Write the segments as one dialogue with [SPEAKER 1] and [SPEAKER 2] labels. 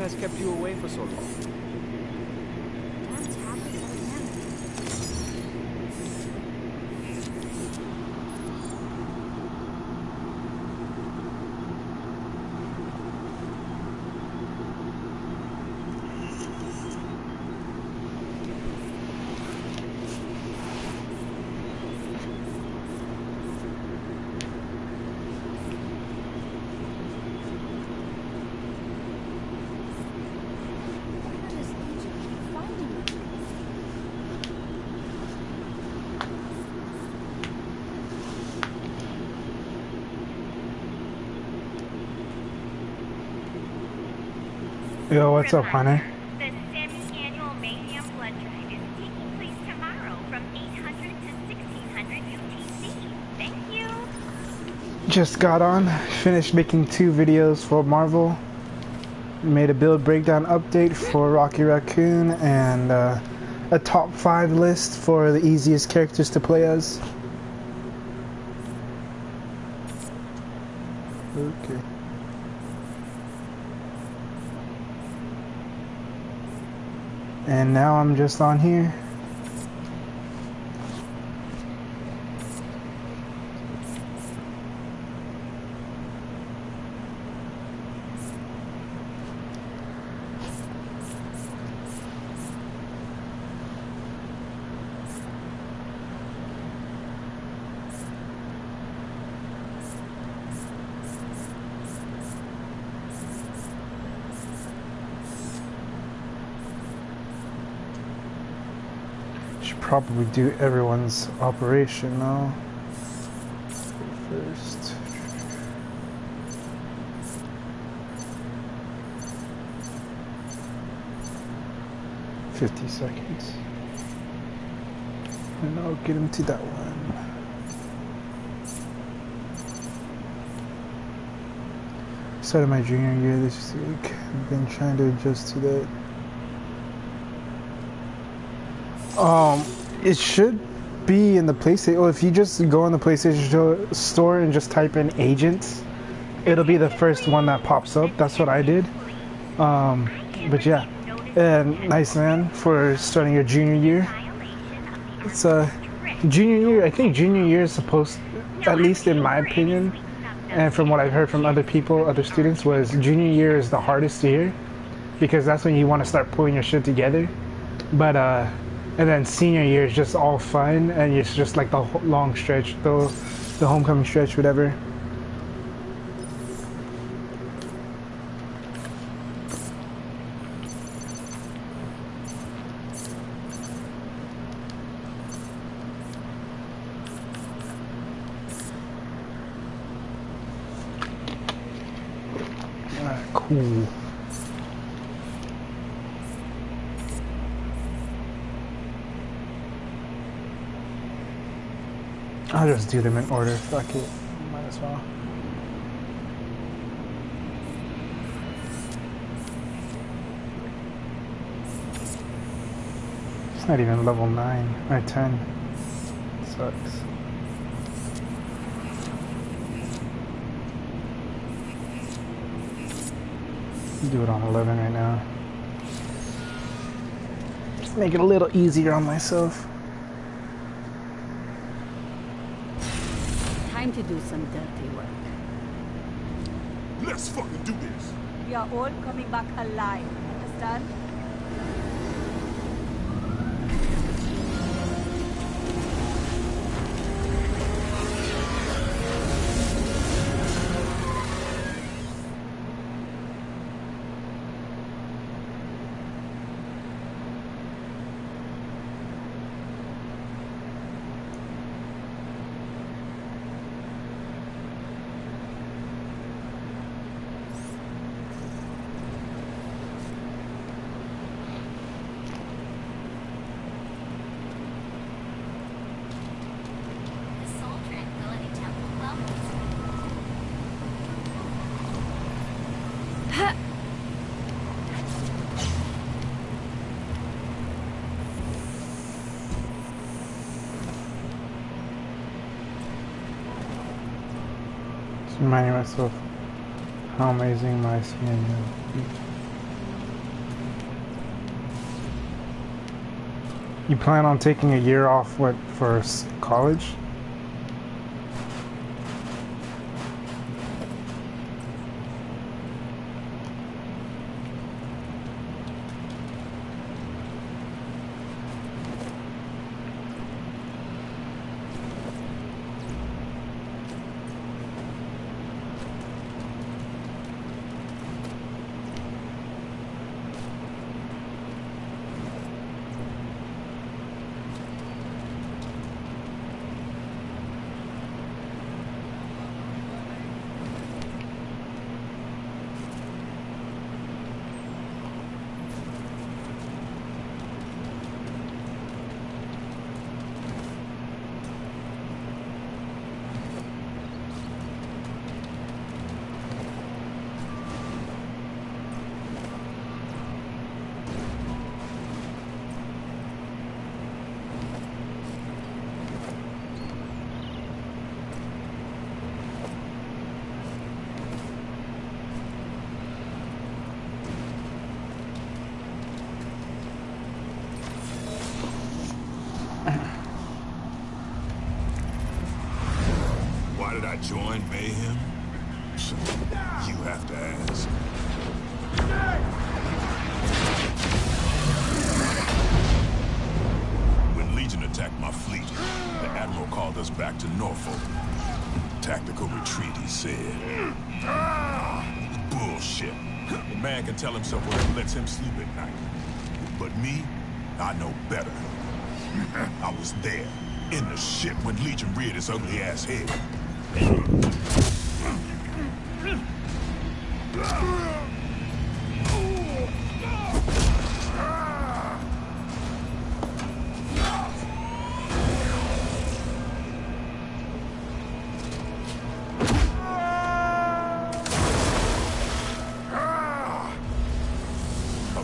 [SPEAKER 1] has kept you away for so long?
[SPEAKER 2] Yo, what's up, Hunter?
[SPEAKER 3] The semi-annual Mayhem blood drive is taking place tomorrow from 800 to 1600 UTC. Thank you.
[SPEAKER 2] Just got on, finished making 2 videos for Marvel. Made a build breakdown update for Rocky Raccoon and a top 5 list for the easiest characters to play as. Okay. And now I'm just on here. Probably do everyone's operation now. First. $50 seconds. And I'll get him to that one. Started my junior year this week. I've been trying to adjust to that. It should be in the PlayStation. Oh, if you just go in the PlayStation store and just type in agents, it'll be the first one that pops up. That's what I did. But yeah, and nice, man, for starting your junior year. It's junior year. I think junior year is supposed, at least in my opinion, and from what I've heard from other people, other students, was junior year is the hardest year because that's when you want to start pulling your shit together. But and then senior year is just all fun, and it's just like the long stretch, the homecoming stretch, whatever. Alright, cool. I'll just do them in order, fuck it, might as well. It's not even level 9 or 10. Sucks. Do it on 11 right now. Just make it a little easier on myself.
[SPEAKER 4] Time to do some dirty work.
[SPEAKER 5] Let's fucking do this.
[SPEAKER 4] We are all coming back alive, understand?
[SPEAKER 2] Reminding myself how amazing my skin is. You plan on taking a year off, what, for college?
[SPEAKER 1] Why did I join Mayhem? You have to ask. When Legion attacked my fleet, the Admiral called us back to Norfolk. Tactical retreat, he said. Bullshit. A man can tell himself whatever lets him sleep at night. But me, I know better. I was there, in the ship, when Legion reared its ugly ass head. A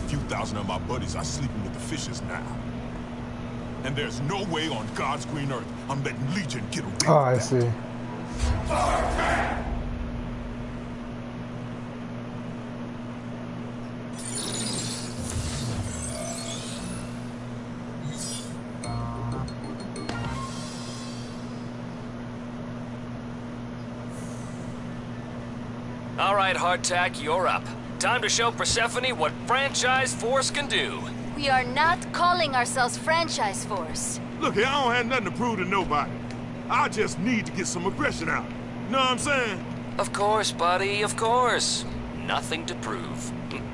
[SPEAKER 1] few thousand of my buddies are sleeping with the fishes now. And there's no way on God's green earth I'm letting Legion get away with that.
[SPEAKER 2] Oh, I see.
[SPEAKER 5] All right, Hardtack, you're up. Time to show Persephone what Franchise Force can do.
[SPEAKER 6] We are not calling ourselves Franchise Force.
[SPEAKER 1] Look here, I don't have nothing to prove to nobody. I just need to get some aggression out. Know what I'm saying?
[SPEAKER 5] Of course, buddy, of course. Nothing to prove. Wink.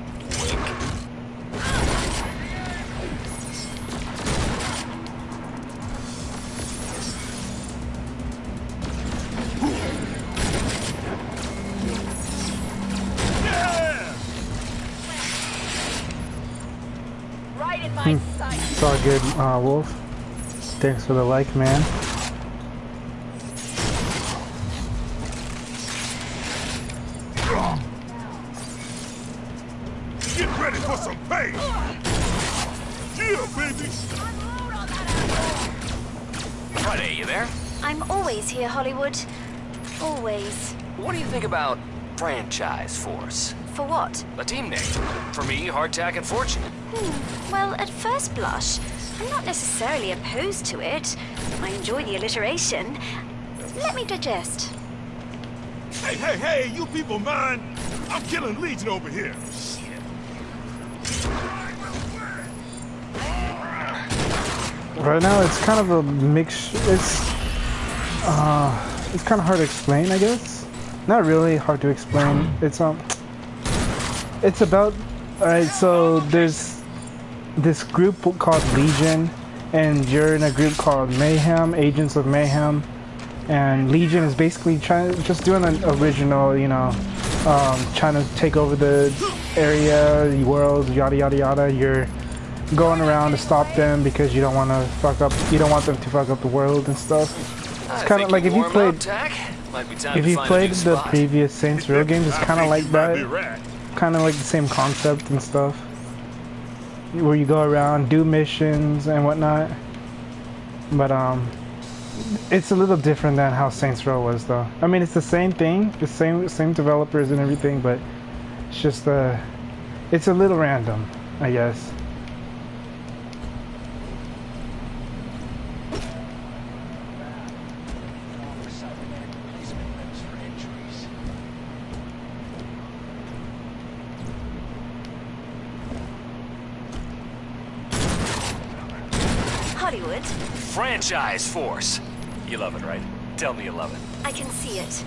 [SPEAKER 4] Right in my sight.
[SPEAKER 2] It's all good, Wolf. Thanks for the like, man.
[SPEAKER 1] Get ready for some pain! Yeah, baby!
[SPEAKER 5] Friday, you there?
[SPEAKER 6] I'm always here, Hollywood. Always.
[SPEAKER 5] What do you think about Franchise Force?
[SPEAKER 6] For what?
[SPEAKER 5] A team name. For me, Hardtack and Fortune.
[SPEAKER 6] Well, at first blush, I'm not necessarily opposed to it. I enjoy the alliteration. Let me digest.
[SPEAKER 1] Hey, hey, hey, you people mind? I'm killing Legion over here.
[SPEAKER 2] Right now, it's kind of a mix. It's kind of hard to explain, I guess. Not really hard to explain. It's about. All right, so there's this group called Legion, and you're in a group called Mayhem, Agents of Mayhem, and Legion is basically just doing an original, you know, trying to take over the area, the world, yada yada yada. You're going around to stop them because you don't want to fuck up. You don't want them to fuck up the world and stuff. It's kind of like if you played the previous Saints Row games, it's kind of like that. Kind of like the same concept and stuff, where you go around, do missions and whatnot. But it's a little different than how Saints Row was, though. I mean, it's the same thing, the same developers and everything, but it's just it's a little random, I guess.
[SPEAKER 6] Hollywood?
[SPEAKER 5] Franchise Force. You love it, right? Tell me you love it.
[SPEAKER 6] I can see it.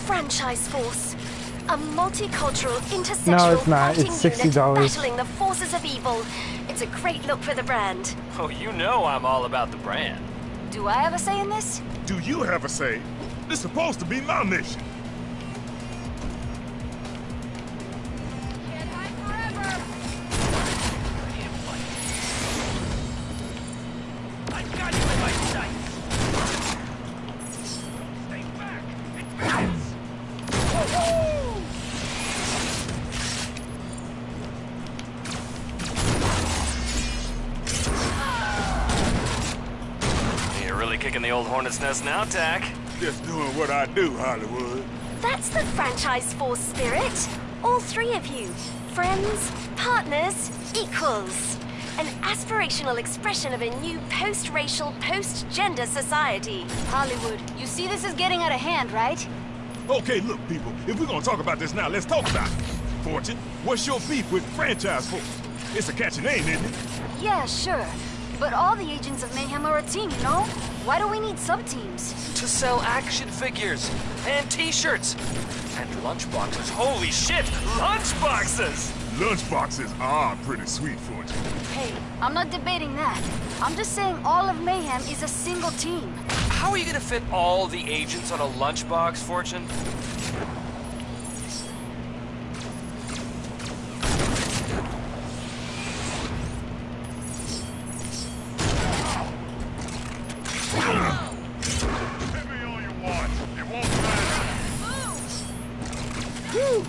[SPEAKER 6] Franchise Force. A multicultural, intersectional
[SPEAKER 2] No, it's not.
[SPEAKER 6] fighting
[SPEAKER 2] It's
[SPEAKER 6] unit
[SPEAKER 2] $60.
[SPEAKER 6] battling the forces of evil. It's a great look for the brand.
[SPEAKER 5] Oh, you know I'm all about the brand.
[SPEAKER 4] Do I have a say in this?
[SPEAKER 1] Do you have a say? This is supposed to be my mission.
[SPEAKER 4] Can't hide forever!
[SPEAKER 5] I got you in my sights. Stay back. Advance. You're really kicking the old hornet's nest now, Tack.
[SPEAKER 1] Just doing what I do, Hollywood.
[SPEAKER 6] That's the Franchise Force spirit. All three of you. Friends, partners, equals. An aspirational expression of a new post-racial, post-gender society.
[SPEAKER 4] Hollywood, you see this is getting out of hand, right?
[SPEAKER 1] Okay, look, people. If we're gonna talk about this now, let's talk about it. Fortune, what's your beef with Franchise Force? It's a catchy name, isn't it?
[SPEAKER 4] Yeah, sure. But all the agents of Mayhem are a team, you know? Why do we need sub-teams?
[SPEAKER 5] To sell action figures and t-shirts and lunchboxes. Holy shit, lunchboxes!
[SPEAKER 1] Lunchboxes are pretty sweet, Fortune.
[SPEAKER 4] Hey, I'm not debating that. I'm just saying all of Mayhem is a single team.
[SPEAKER 5] How are you gonna fit all the agents on a lunchbox, Fortune?
[SPEAKER 1] Hit me all you want. It won't matter. Whew.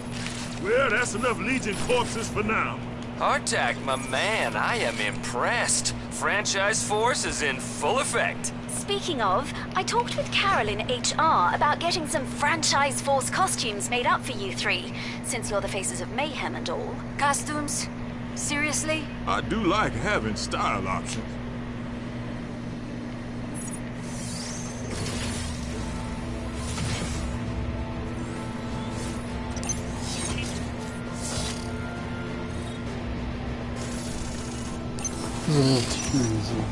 [SPEAKER 1] Well, that's enough Legion corpses for now.
[SPEAKER 5] Hardtack, my man, I am impressed. Franchise Force is in full effect.
[SPEAKER 6] Speaking of, I talked with Carol in HR about getting some Franchise Force costumes made up for you three, since you're the faces of Mayhem and all.
[SPEAKER 4] Costumes? Seriously?
[SPEAKER 1] I do like having style options.
[SPEAKER 2] This is a little too easy.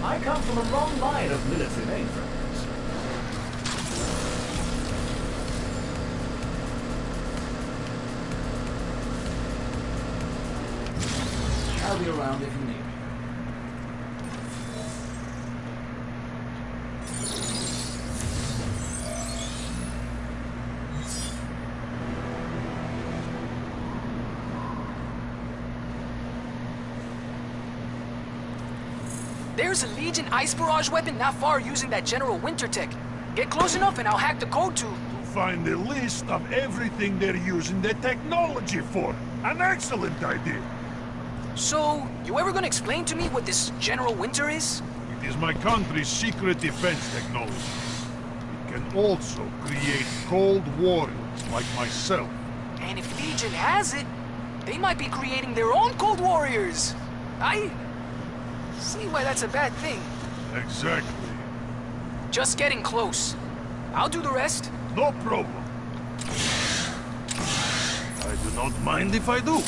[SPEAKER 7] I come from a long line of military mainframes. I'll be around if you need me.
[SPEAKER 8] There's a Legion ice barrage weapon not far using that General Winter tech. Get close enough and I'll hack the code to...
[SPEAKER 1] Find a list of everything they're using the technology for. An excellent idea.
[SPEAKER 8] So, you ever gonna explain to me what this General Winter is?
[SPEAKER 1] It is my country's secret defense technology. It can also create cold warriors like myself.
[SPEAKER 8] And if Legion has it, they might be creating their own Cold Warriors. I see why that's a bad thing.
[SPEAKER 1] Exactly.
[SPEAKER 8] Just getting close. I'll do the rest.
[SPEAKER 1] No problem. I do not mind if I do.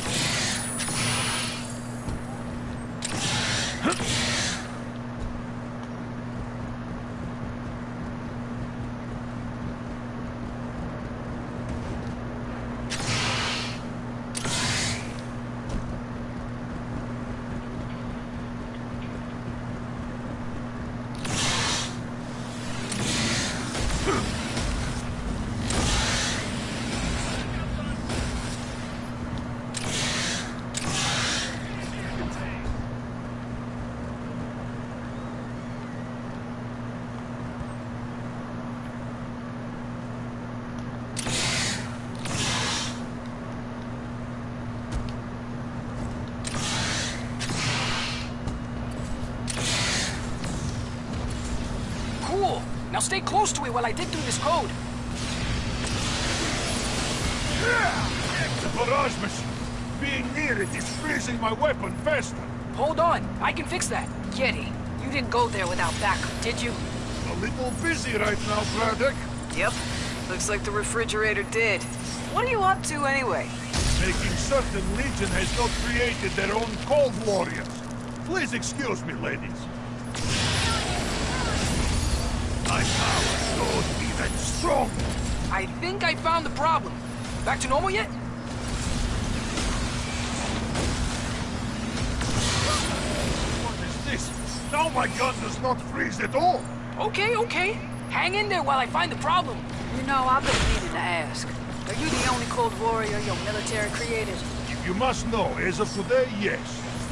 [SPEAKER 8] stay close to it while I dig through this code.
[SPEAKER 1] The barrage machine. Being near it is freezing my weapon faster.
[SPEAKER 8] Hold on, I can fix that.
[SPEAKER 9] Yeti, you didn't go there without backup, did you?
[SPEAKER 1] A little busy right now, Braddock.
[SPEAKER 9] Yep. Looks like the refrigerator did. What are you up to anyway?
[SPEAKER 1] Making certain Legion has not created their own Cold Warriors. Please excuse me, ladies. My power grows even stronger.
[SPEAKER 8] I think I found the problem. Back to normal yet?
[SPEAKER 1] What is this? Now my gun does not freeze at all.
[SPEAKER 8] Okay. Hang in there while I find the problem.
[SPEAKER 9] You know, I've been meaning to ask. Are you the only Cold Warrior your military created?
[SPEAKER 1] You must know, as of today, yes.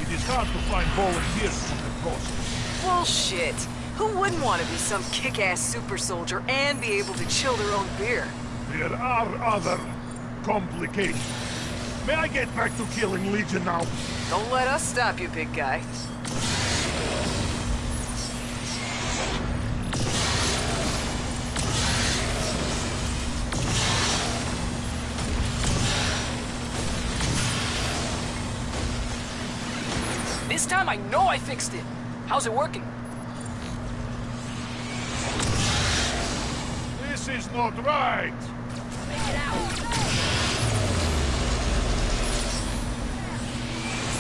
[SPEAKER 1] It is hard to find volunteers for the process.
[SPEAKER 9] Bullshit. Who wouldn't want to be some kick-ass super soldier and be able to chill their own beer?
[SPEAKER 1] There are other complications. May I get back to killing Legion now?
[SPEAKER 9] Don't let us stop you, big guy.
[SPEAKER 8] This time I know I fixed it. How's it working?
[SPEAKER 1] This is not right.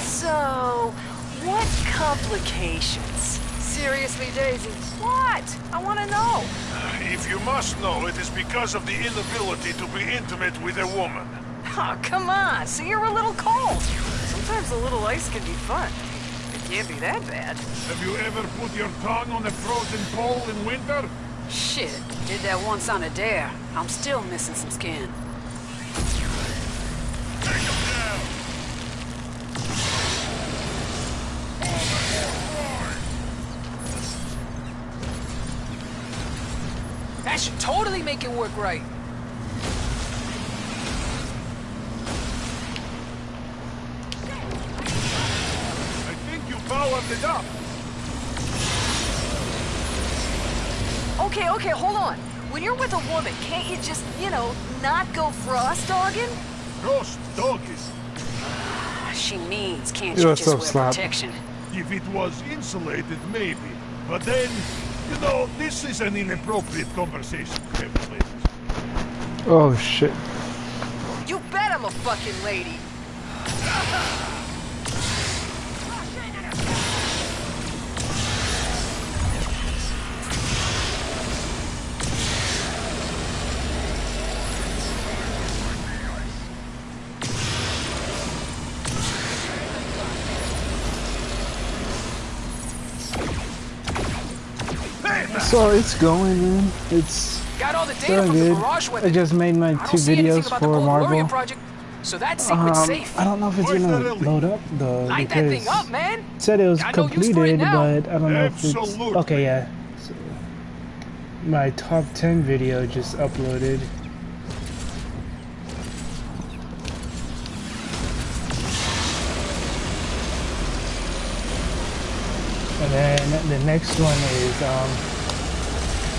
[SPEAKER 9] So, what complications? Seriously, Daisy, what? I want to know.
[SPEAKER 1] If you must know, it is because of the inability to be intimate with a woman.
[SPEAKER 9] Oh, come on. So you're a little cold. Sometimes a little ice can be fun. It can't be that bad.
[SPEAKER 1] Have you ever put your tongue on a frozen pole in winter?
[SPEAKER 9] Shit, did that once on a dare. I'm still missing some skin.
[SPEAKER 1] Take him down!
[SPEAKER 8] That should totally make it work right.
[SPEAKER 1] I think you powered it up.
[SPEAKER 9] Okay, hold on. When you're with a woman, can't you just, not go frost dogging?
[SPEAKER 1] Frost dogging.
[SPEAKER 9] She means, can't
[SPEAKER 2] You're
[SPEAKER 9] you just
[SPEAKER 2] so
[SPEAKER 9] wear
[SPEAKER 2] slap.
[SPEAKER 9] protection?
[SPEAKER 1] If it was insulated, maybe. But then, this is an inappropriate conversation, ladies.
[SPEAKER 2] Oh shit.
[SPEAKER 9] You bet I'm a fucking lady.
[SPEAKER 2] So it's going, man. It's
[SPEAKER 8] Got all the data
[SPEAKER 2] going
[SPEAKER 8] from the
[SPEAKER 2] good.
[SPEAKER 8] barrage
[SPEAKER 2] I
[SPEAKER 8] weapon.
[SPEAKER 2] just made my
[SPEAKER 8] I
[SPEAKER 2] two
[SPEAKER 8] don't see anything
[SPEAKER 2] videos
[SPEAKER 8] about the
[SPEAKER 2] for
[SPEAKER 8] Cold Warrior
[SPEAKER 2] Marvel.
[SPEAKER 8] project, so that secret's safe.
[SPEAKER 2] I don't know if it's gonna load up though,
[SPEAKER 8] Light that
[SPEAKER 2] because
[SPEAKER 8] thing up, man.
[SPEAKER 2] it said it was
[SPEAKER 8] Got no use for it
[SPEAKER 2] completed,
[SPEAKER 8] now.
[SPEAKER 2] but I don't know if it's
[SPEAKER 1] Absolutely.
[SPEAKER 2] okay. Yeah, so my top 10 video just uploaded. And then the next one is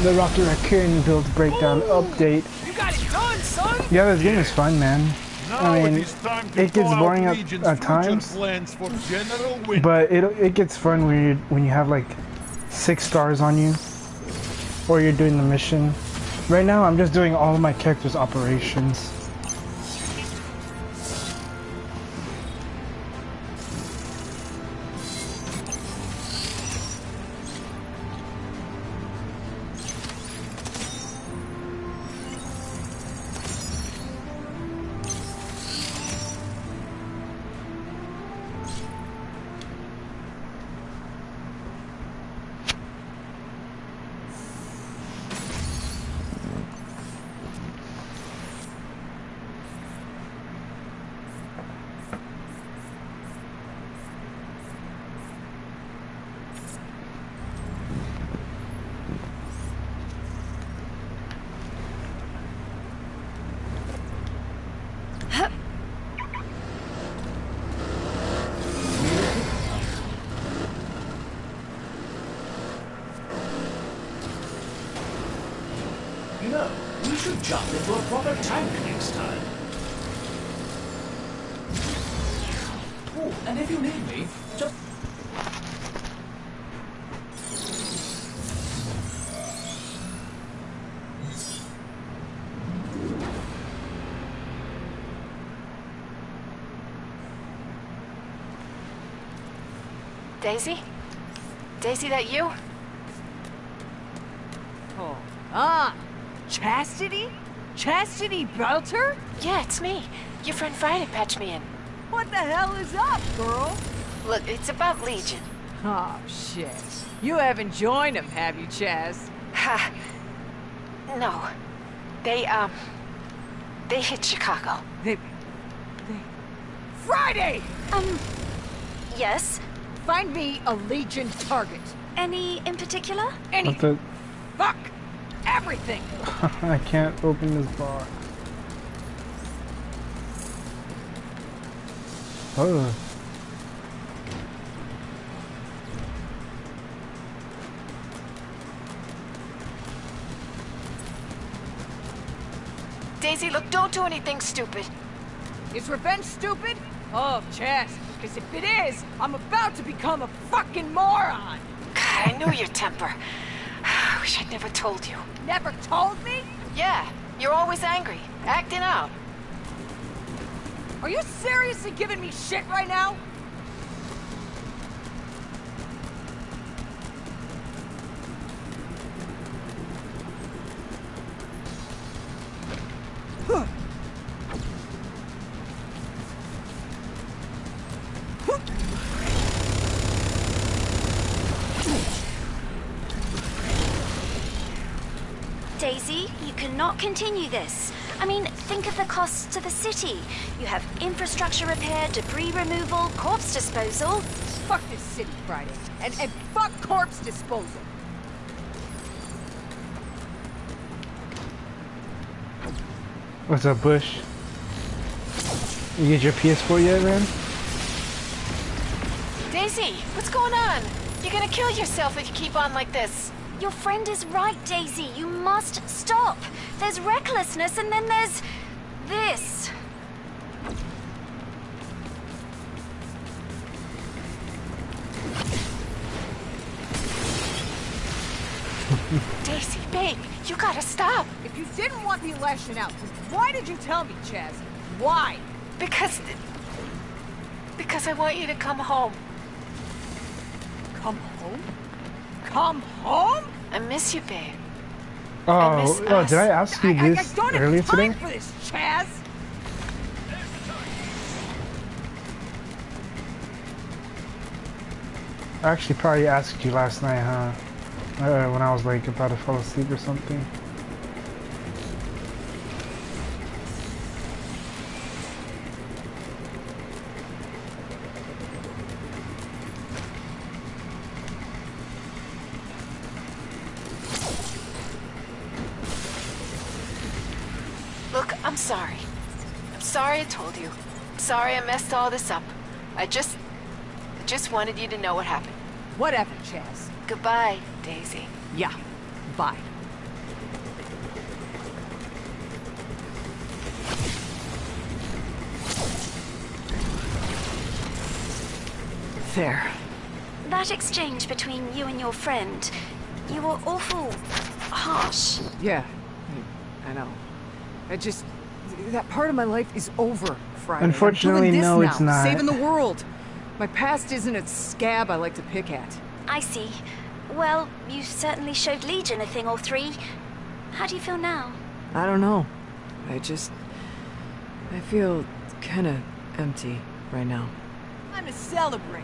[SPEAKER 2] the Rocket Raccoon build breakdown update.
[SPEAKER 8] You got it done, son.
[SPEAKER 2] Yeah, this game is fun, man.
[SPEAKER 1] Now
[SPEAKER 2] I mean,
[SPEAKER 1] it is time to
[SPEAKER 2] it gets
[SPEAKER 1] pull out
[SPEAKER 2] boring at
[SPEAKER 1] Legion's future
[SPEAKER 2] times,
[SPEAKER 1] plans for General Winter.
[SPEAKER 2] but it gets fun when you have like 6 stars on you, or you're doing the mission. Right now, I'm just doing all of my characters' operations.
[SPEAKER 7] We should jump into a proper tank next time. Oh, and if you need me, just...
[SPEAKER 6] Daisy? Daisy, that you?
[SPEAKER 9] Oh. Ah! Chastity? Chastity Belter?
[SPEAKER 6] Yeah, it's me. Your friend Friday patched me in.
[SPEAKER 9] What the hell is up, girl?
[SPEAKER 6] Look, it's about Legion.
[SPEAKER 9] Oh, shit. You haven't joined them, have you, Chaz?
[SPEAKER 6] Ha. No. They hit Chicago.
[SPEAKER 9] They... Friday!
[SPEAKER 6] Yes?
[SPEAKER 9] Find me a Legion target.
[SPEAKER 6] Any in particular?
[SPEAKER 9] Any...
[SPEAKER 2] What the?
[SPEAKER 9] Fuck! Everything!
[SPEAKER 2] I can't open this box. Oh.
[SPEAKER 6] Daisy, look, don't do anything stupid.
[SPEAKER 9] Is revenge stupid? Oh, Chaz, because if it is, I'm about to become a fucking moron!
[SPEAKER 6] God, I knew your temper. I wish I'd never told you.
[SPEAKER 9] Never told me?
[SPEAKER 6] Yeah, you're always angry, acting out.
[SPEAKER 9] Are you seriously giving me shit right now?
[SPEAKER 3] Daisy, you cannot continue this. I mean, think of the costs to the city. You have infrastructure repair, debris removal, corpse disposal.
[SPEAKER 9] Fuck this city, Friday. And fuck corpse disposal.
[SPEAKER 2] What's up, Bush? You get your PS4 yet, man?
[SPEAKER 6] Daisy, what's going on? You're gonna kill yourself if you keep on like this.
[SPEAKER 3] Your friend is right, Daisy. You must stop. There's recklessness and then there's this.
[SPEAKER 6] Daisy, babe, you gotta stop.
[SPEAKER 9] If you didn't want me lashing out, why did you tell me, Chaz? Why?
[SPEAKER 6] Because I want you to come home.
[SPEAKER 9] Come home? Come home?
[SPEAKER 6] I miss you, babe.
[SPEAKER 2] Oh, did I ask you
[SPEAKER 9] I
[SPEAKER 2] this
[SPEAKER 9] don't
[SPEAKER 2] earlier
[SPEAKER 9] have time
[SPEAKER 2] today?
[SPEAKER 9] for this, Chaz!
[SPEAKER 2] I actually probably asked you last night, huh? When I was like about to fall asleep or something.
[SPEAKER 6] Look, I'm sorry. I'm sorry I told you. I'm sorry I messed all this up. I just wanted you to know what happened.
[SPEAKER 9] Whatever, Chaz.
[SPEAKER 6] Goodbye, Daisy.
[SPEAKER 9] Yeah, bye. There.
[SPEAKER 3] That exchange between you and your friend, you were awful harsh.
[SPEAKER 9] Yeah, I know. That part of my life is over, Friday.
[SPEAKER 2] Unfortunately,
[SPEAKER 9] I'm doing this
[SPEAKER 2] no,
[SPEAKER 9] now,
[SPEAKER 2] it's not.
[SPEAKER 9] Saving the world. My past isn't a scab I like to pick at.
[SPEAKER 3] I see. Well, you certainly showed Legion a thing or three. How do you feel now?
[SPEAKER 9] I don't know. I feel kind of empty right now. Time to celebrate.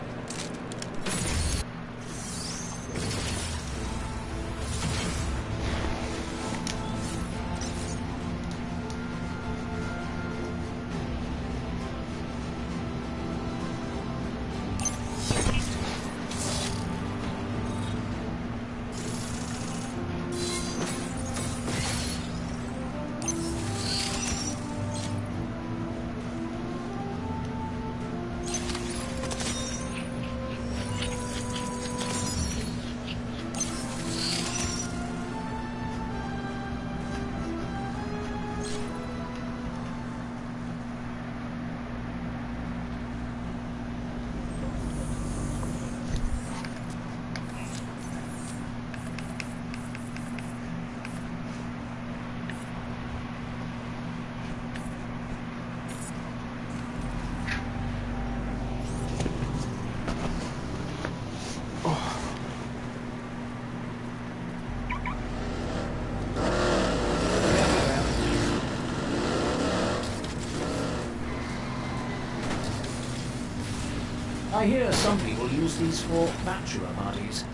[SPEAKER 7] I hear some people use these for bachelor parties.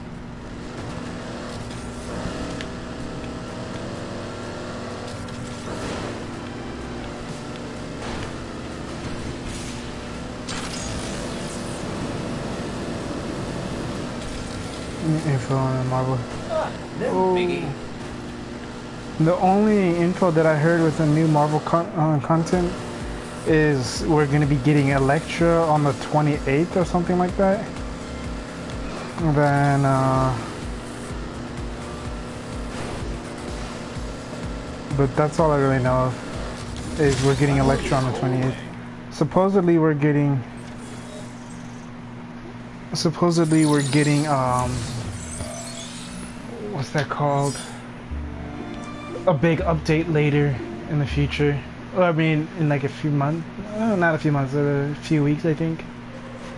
[SPEAKER 2] Info on Marvel.
[SPEAKER 7] No biggie.
[SPEAKER 2] The only info that I heard with the new Marvel content is we're going to be getting Elektra on the 28th or something like that. And then, but that's all I really know of, is we're getting Elektra on the 28th. Supposedly we're getting, what's that called? A big update later in the future. I mean, in like a few months, not a few months, a few weeks, I think.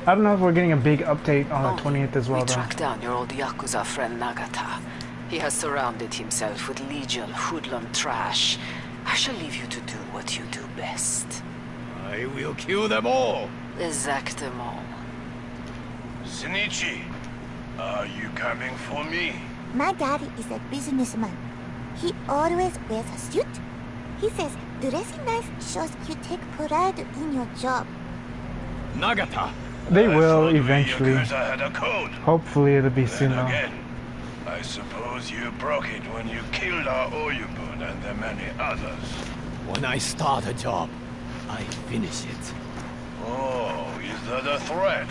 [SPEAKER 2] I don't know if we're getting a big update on the 20th as well,
[SPEAKER 8] We
[SPEAKER 2] though.
[SPEAKER 8] tracked down your old Yakuza friend Nagata. He has surrounded himself with legion hoodlum trash. I shall leave you to do what you do best.
[SPEAKER 1] I will kill them all.
[SPEAKER 8] Exactement.
[SPEAKER 1] Shinichi, are you coming for me?
[SPEAKER 10] My daddy is a businessman. He always wears a suit. He says dressing nice shows you take pride in your job.
[SPEAKER 1] Nagata.
[SPEAKER 2] They will
[SPEAKER 1] I thought
[SPEAKER 2] eventually.
[SPEAKER 1] we Yakuza had a code.
[SPEAKER 2] Hopefully it'll be soon
[SPEAKER 1] Then
[SPEAKER 2] though.
[SPEAKER 1] again, I suppose you broke it when you killed our Oyubun and the many others.
[SPEAKER 11] When I start a job, I finish it.
[SPEAKER 1] Oh, is that a threat?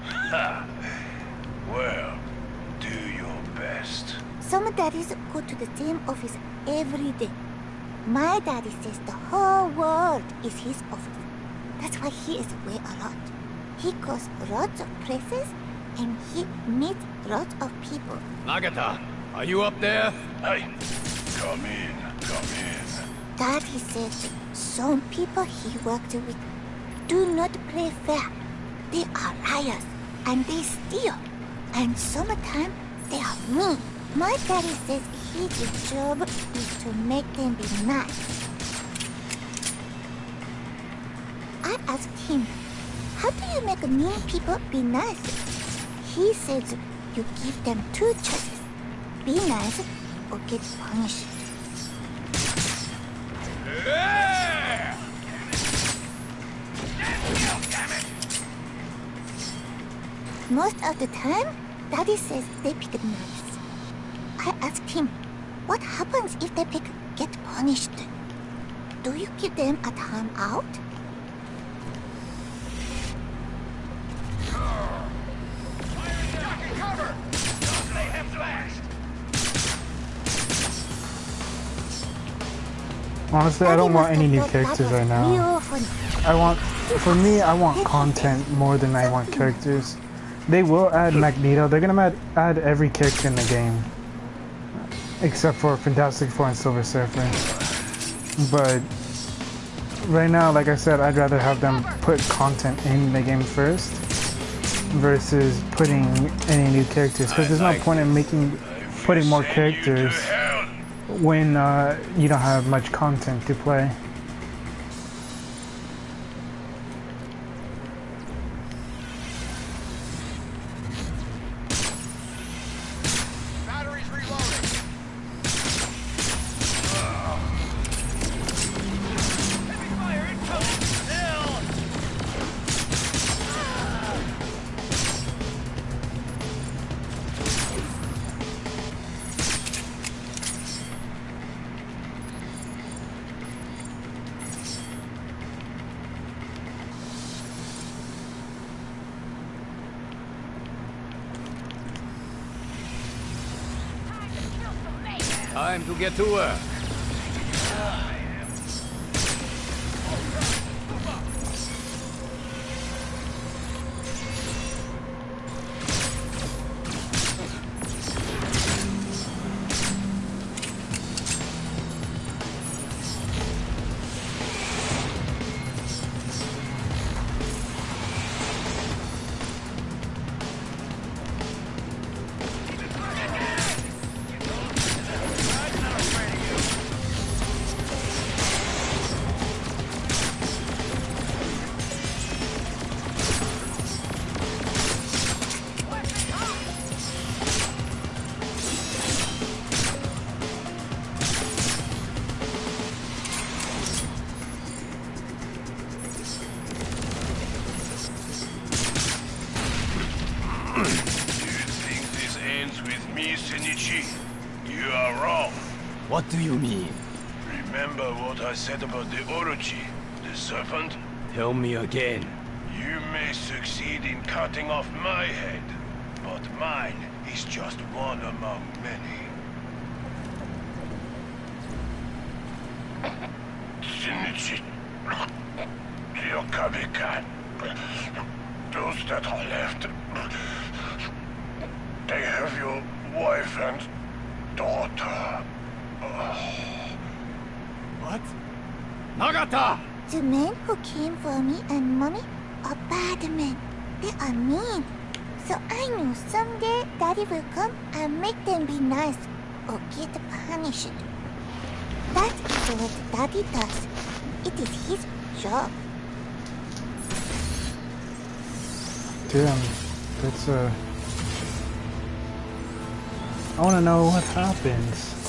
[SPEAKER 1] Ha! Well, do your best.
[SPEAKER 10] Some daddies go to the same office every day. My daddy says the whole world is his office. That's why he is away a lot. He goes lots of places and he meets lots of people.
[SPEAKER 11] Nagata, are you up there?
[SPEAKER 1] Hey, come in, come in.
[SPEAKER 10] Daddy says some people he worked with do not play fair. They are liars and they steal. And sometimes they are mean. My daddy says his job is to make them be nice. I asked him, how do you make mean people be nice? He says you give them two choices. Be nice or get punished. Most of the time, Daddy says they pick nice. I asked him, what happens if they pick get punished? Do you give them a time out?
[SPEAKER 2] Honestly, I don't want any new characters right now. I want content more than I want characters. They will add Magneto. They're gonna add every character in the game. Except for Fantastic Four and Silver Surfer. But right now, like I said, I'd rather have them put content in the game first versus putting any new characters. Because there's no point in putting more characters when you don't have much content to play.
[SPEAKER 11] Time to get to work. What do you mean?
[SPEAKER 12] Remember what I said about the Orochi, the serpent?
[SPEAKER 11] Tell me again.
[SPEAKER 12] You may succeed in cutting off my head, but mine is just one among many. Shinichi, Ryokabe-kan, those that are left, they have your wife and daughter.
[SPEAKER 11] What? Nagata!
[SPEAKER 10] The men who came for me and mommy are bad men. They are mean. So I knew someday Daddy will come and make them be nice or get punished. That is what Daddy does. It is his job.
[SPEAKER 2] Damn, that's I wanna know what happens.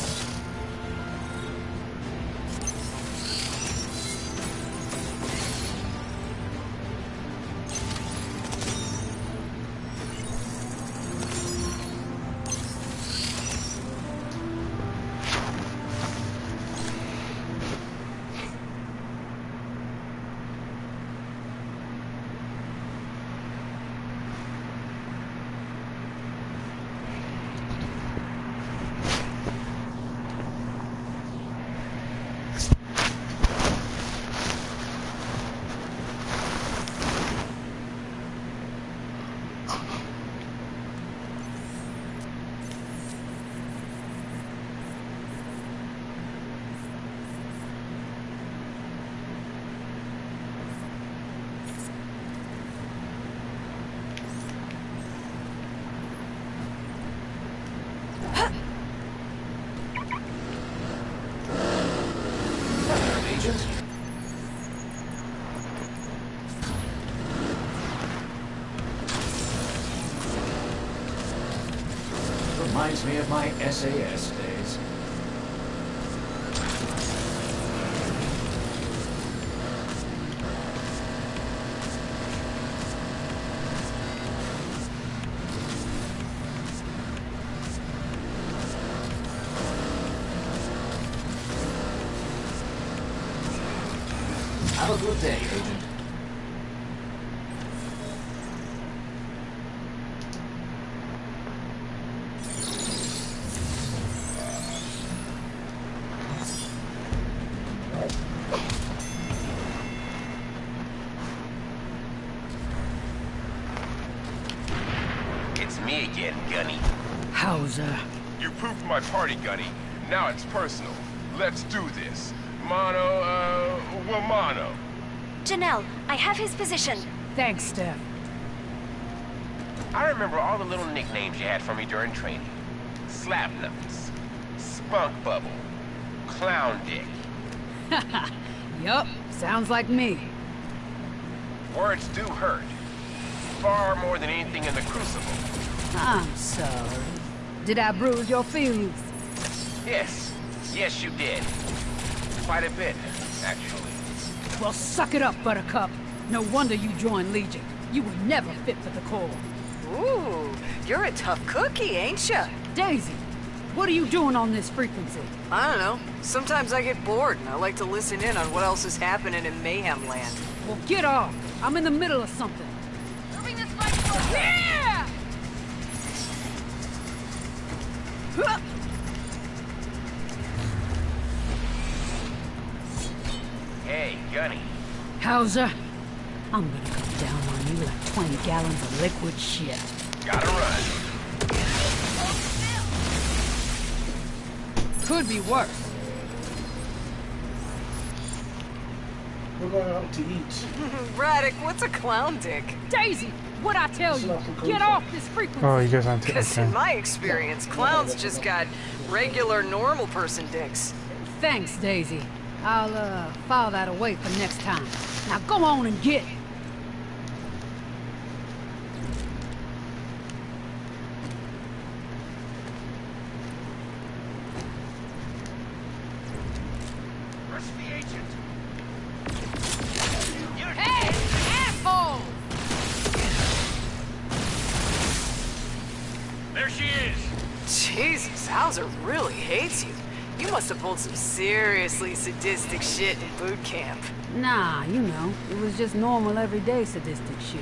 [SPEAKER 7] Reminds me of my SAS days. Have a good day, Agent.
[SPEAKER 13] It's me again, Gunny.
[SPEAKER 14] Hauser.
[SPEAKER 13] You proved my party, Gunny. Now it's personal. Let's do this. Mano.
[SPEAKER 3] Janelle, I have his position.
[SPEAKER 14] Thanks, Steph.
[SPEAKER 13] I remember all the little nicknames you had for me during training. Slapnuts, Spunk Bubble, Clown Dick.
[SPEAKER 14] Yup, sounds like me.
[SPEAKER 13] Words do hurt. Far more than anything in the Crucible.
[SPEAKER 14] I'm sorry. Did I bruise your feelings?
[SPEAKER 13] Yes. Yes, you did. Quite a bit, actually.
[SPEAKER 14] Well, suck it up, Buttercup. No wonder you joined Legion. You were never fit for the Corps.
[SPEAKER 9] Ooh, you're a tough cookie, ain't ya?
[SPEAKER 14] Daisy, what are you doing on this frequency?
[SPEAKER 9] I don't know. Sometimes I get bored and I like to listen in on what else is happening in Mayhem Land.
[SPEAKER 14] Well, get off. I'm in the middle of something.
[SPEAKER 4] Moving this fight forward.
[SPEAKER 14] Yeah! Huh!
[SPEAKER 13] Hey, Gunny.
[SPEAKER 14] Hauser, I'm gonna come down on you like 20 gallons of liquid shit.
[SPEAKER 13] Gotta run.
[SPEAKER 14] Could be worse.
[SPEAKER 2] We're going out to eat.
[SPEAKER 9] Radek, what's a clown dick?
[SPEAKER 14] Daisy, what'd I tell you? Get off this frequency.
[SPEAKER 2] Oh, you guys aren't
[SPEAKER 9] Because in my experience, clowns just got regular, normal person dicks.
[SPEAKER 14] Thanks, Daisy. I'll, file that away for next time. Now go on and get it.
[SPEAKER 13] Where's the agent?
[SPEAKER 14] Hey, asshole!
[SPEAKER 13] There she is.
[SPEAKER 9] Jesus, Hauser really hates you. You must have pulled some seriously sadistic shit in boot camp.
[SPEAKER 14] Nah, you know, it was just normal everyday sadistic shit.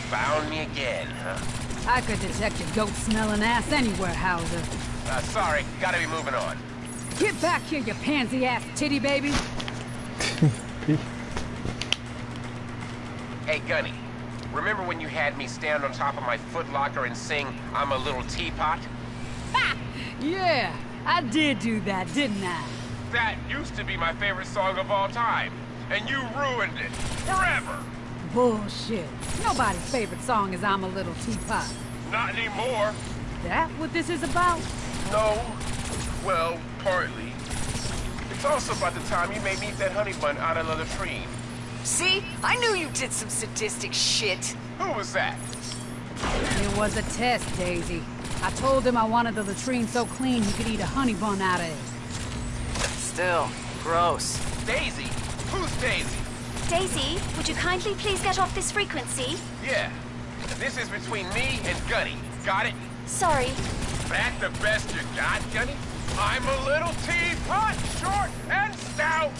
[SPEAKER 13] Found me again, huh?
[SPEAKER 14] I could detect a goat-smelling ass anywhere, Hauser.
[SPEAKER 13] Sorry, gotta be moving on.
[SPEAKER 14] Get back here, you pansy-ass titty baby!
[SPEAKER 13] Hey, Gunny. Remember when you had me stand on top of my footlocker and sing, "I'm a little teapot"?
[SPEAKER 14] Ha! Yeah, I did do that, didn't I?
[SPEAKER 13] That used to be my favorite song of all time, and you ruined it. Forever!
[SPEAKER 14] Bullshit. Nobody's favorite song is I'm a Little Teapot.
[SPEAKER 13] Not anymore.
[SPEAKER 14] That what this is about?
[SPEAKER 13] No. Well, partly. It's also about the time you made me eat that honey bun out of the latrine.
[SPEAKER 9] See? I knew you did some sadistic shit.
[SPEAKER 13] Who was that?
[SPEAKER 14] It was a test, Daisy. I told him I wanted the latrine so clean he could eat a honey bun out of it.
[SPEAKER 9] Still, gross.
[SPEAKER 13] Daisy? Who's Daisy?
[SPEAKER 3] Daisy, would you kindly please get off this frequency?
[SPEAKER 13] Yeah. This is between me and Gunny. Got it?
[SPEAKER 3] Sorry.
[SPEAKER 13] That the best you got, Gunny? I'm a little teapot, short and stout.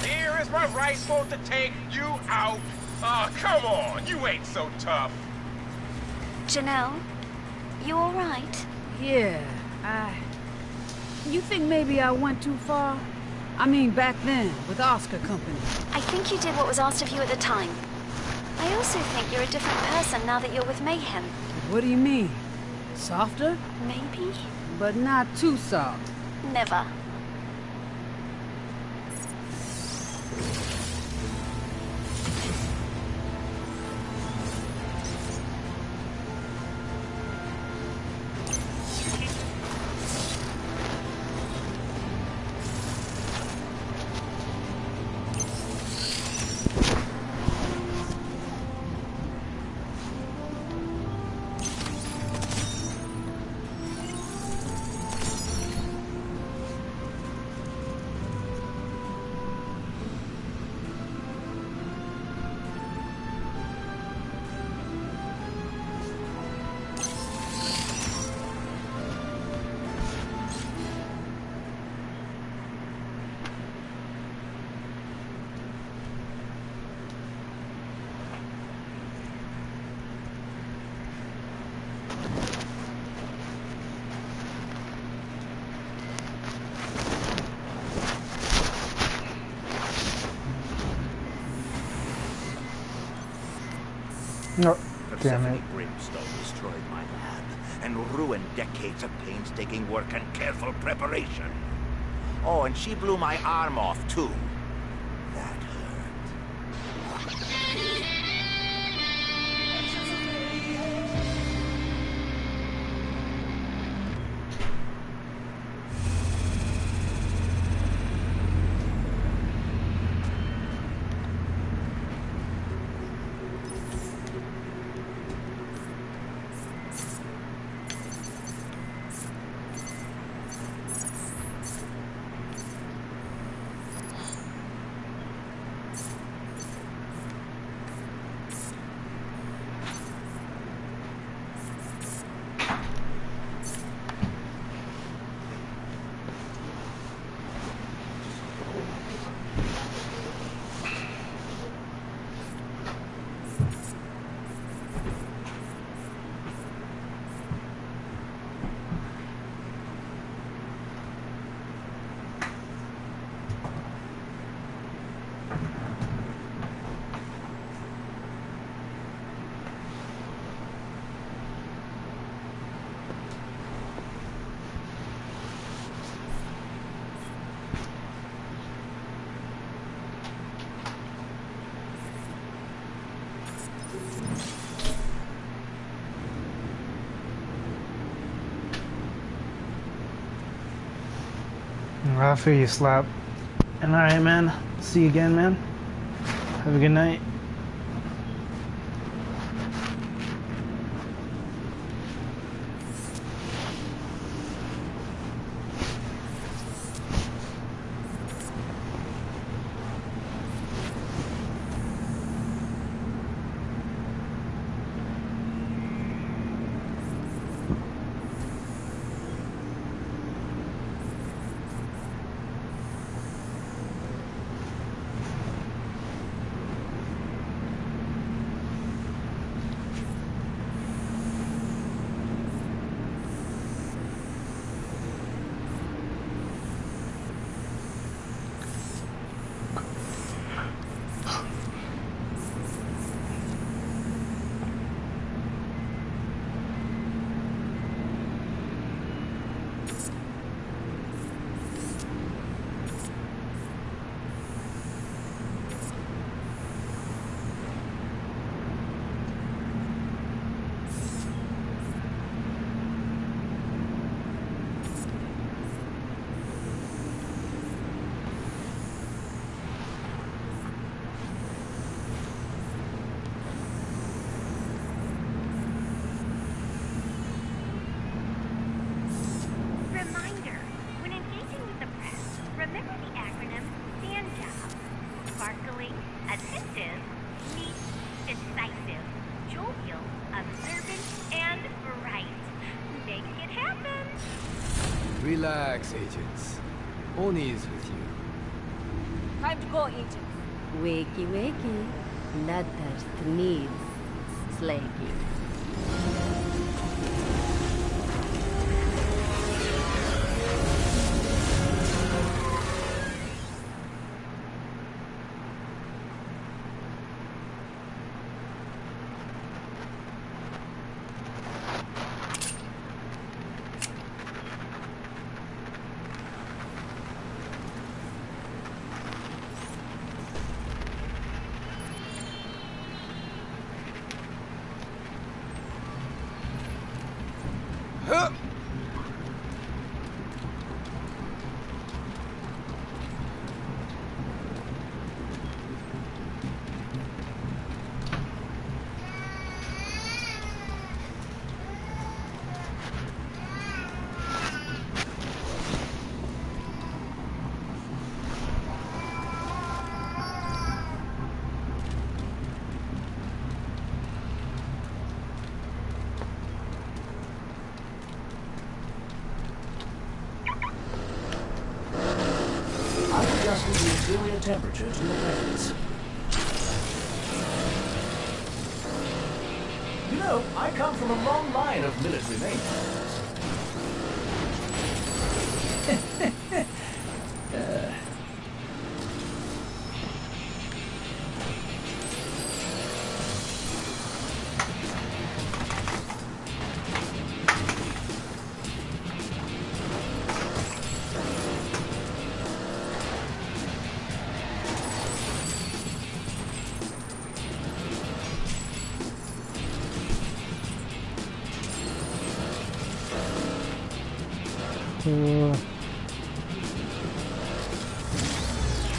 [SPEAKER 13] Here is my rifle to take you out. Oh, come on. You ain't so tough.
[SPEAKER 3] Janelle, you all right?
[SPEAKER 14] Yeah, You think maybe I went too far? I mean, back then, with Oscar Company.
[SPEAKER 3] I think you did what was asked of you at the time. I also think you're a different person now that you're with Mayhem.
[SPEAKER 14] What do you mean? Softer?
[SPEAKER 3] Maybe?
[SPEAKER 14] But not too soft.
[SPEAKER 3] Never.
[SPEAKER 2] No, damn it.
[SPEAKER 15] Brimstone destroyed my lab and ruined decades of painstaking work and careful preparation. Oh, and she blew my arm off, too. That hurt.
[SPEAKER 2] I feel you, Slap. And alright, man. See you again, man. Have a good night.
[SPEAKER 6] Reminder, when engaging with the press, remember the acronym STANDUP. Sparkling, attentive, neat, decisive, jovial, observant, and bright. Make it happen.
[SPEAKER 11] Relax, agents. Oni is with you.
[SPEAKER 4] Time to go, agent.
[SPEAKER 16] Wakey, wakey. Bloodthirst needs slaking.
[SPEAKER 7] Adjusting the interior temperature to your preference. You know, I come from a long line of military maintainers.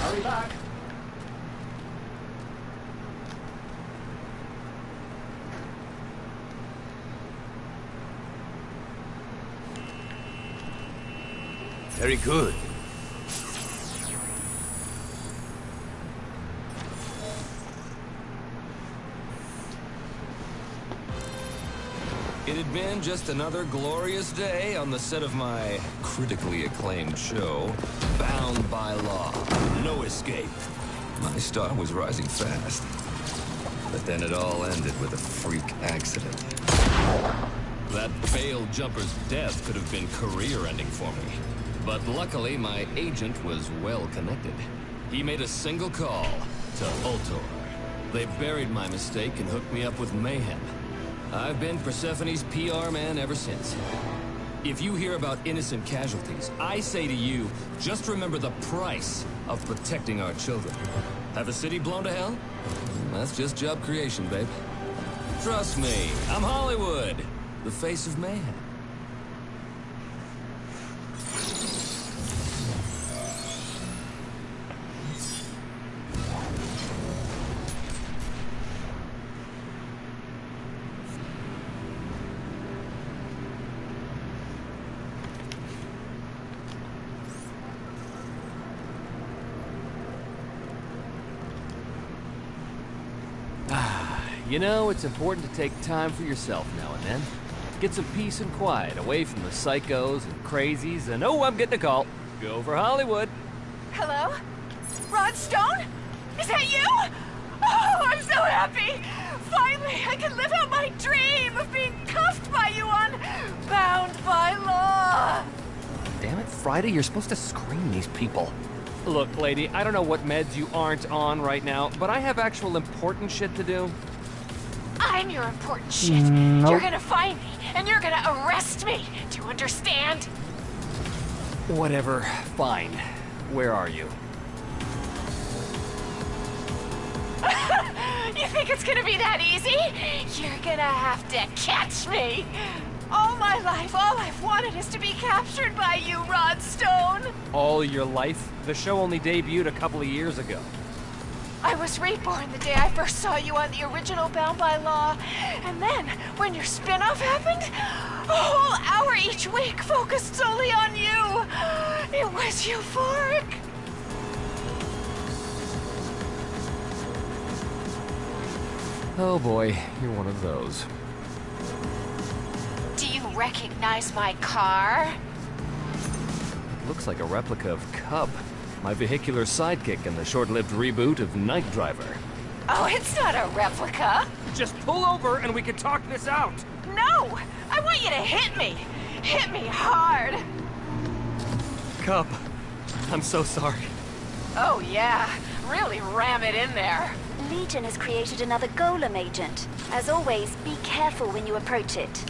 [SPEAKER 7] Hurry back.
[SPEAKER 11] Very good.
[SPEAKER 5] It had been just another glorious day on the set of my critically acclaimed show, Bound by Law. No escape. My star was rising fast. But then it all ended with a freak accident. That failed jumper's death could have been career-ending for me. But luckily, my agent was well connected. He made a single call to Ultor. They buried my mistake and hooked me up with Mayhem. I've been Persephone's PR man ever since. If you hear about innocent casualties, I say to you, just remember the price of protecting our children. Have a city blown to hell? That's just job creation, babe. Trust me, I'm Hollywood, the face of Mayhem. You know, it's important to take time for yourself now and then. Get some peace and quiet away from the psychos and crazies, and oh, I'm getting a call. Go for Hollywood.
[SPEAKER 6] Hello? Rod Stone? Is that you? Oh, I'm so happy! Finally, I can live out my dream of being cuffed by you on Bound by Law!
[SPEAKER 5] Damn it, Friday, you're supposed to screen these people. Look, lady, I don't know what meds you aren't on right now, but I have actual important shit to do.
[SPEAKER 6] I'm your important shit.
[SPEAKER 2] Nope.
[SPEAKER 6] You're gonna find me, and you're gonna arrest me. Do you understand?
[SPEAKER 5] Whatever, fine. Where are you?
[SPEAKER 6] You think it's gonna be that easy? You're gonna have to catch me. All my life, all I've wanted is to be captured by you, Rod Stone.
[SPEAKER 5] All your life? The show only debuted a couple of years ago.
[SPEAKER 6] I was reborn the day I first saw you on the original Bound by Law. And then, when your spin-off happened, a whole hour each week focused solely on you. It was euphoric.
[SPEAKER 5] Oh boy, you're one of those.
[SPEAKER 6] Do you recognize my car?
[SPEAKER 5] Looks like a replica of Cub, my vehicular sidekick in the short-lived reboot of Night Driver.
[SPEAKER 6] Oh, it's not a replica.
[SPEAKER 5] Just pull over and we can talk this out.
[SPEAKER 6] No! I want you to hit me. Hit me hard.
[SPEAKER 5] Cub, I'm so sorry.
[SPEAKER 6] Oh, yeah. Really ram it in there.
[SPEAKER 3] Legion has created another Golem agent. As always, be careful when you approach it.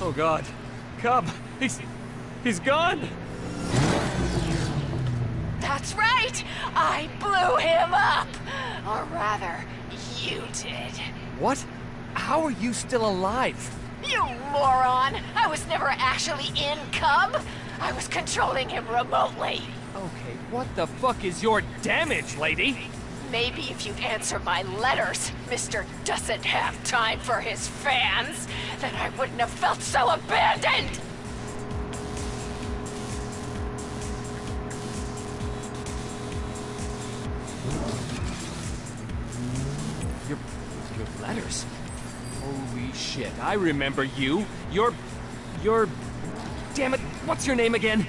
[SPEAKER 5] Oh God, Cub, he's gone.
[SPEAKER 6] That's right! I blew him up! Or rather, you did.
[SPEAKER 5] What? How are you still alive?
[SPEAKER 6] You moron! I was never actually in Cub! I was controlling him remotely.
[SPEAKER 5] Okay, what the fuck is your damage, lady?
[SPEAKER 6] Maybe if you'd answer my letters, Mr. doesn't have time for his fans, then I wouldn't have felt so abandoned!
[SPEAKER 5] Your letters? Holy shit, I remember you. You're... Damn it, what's your name again?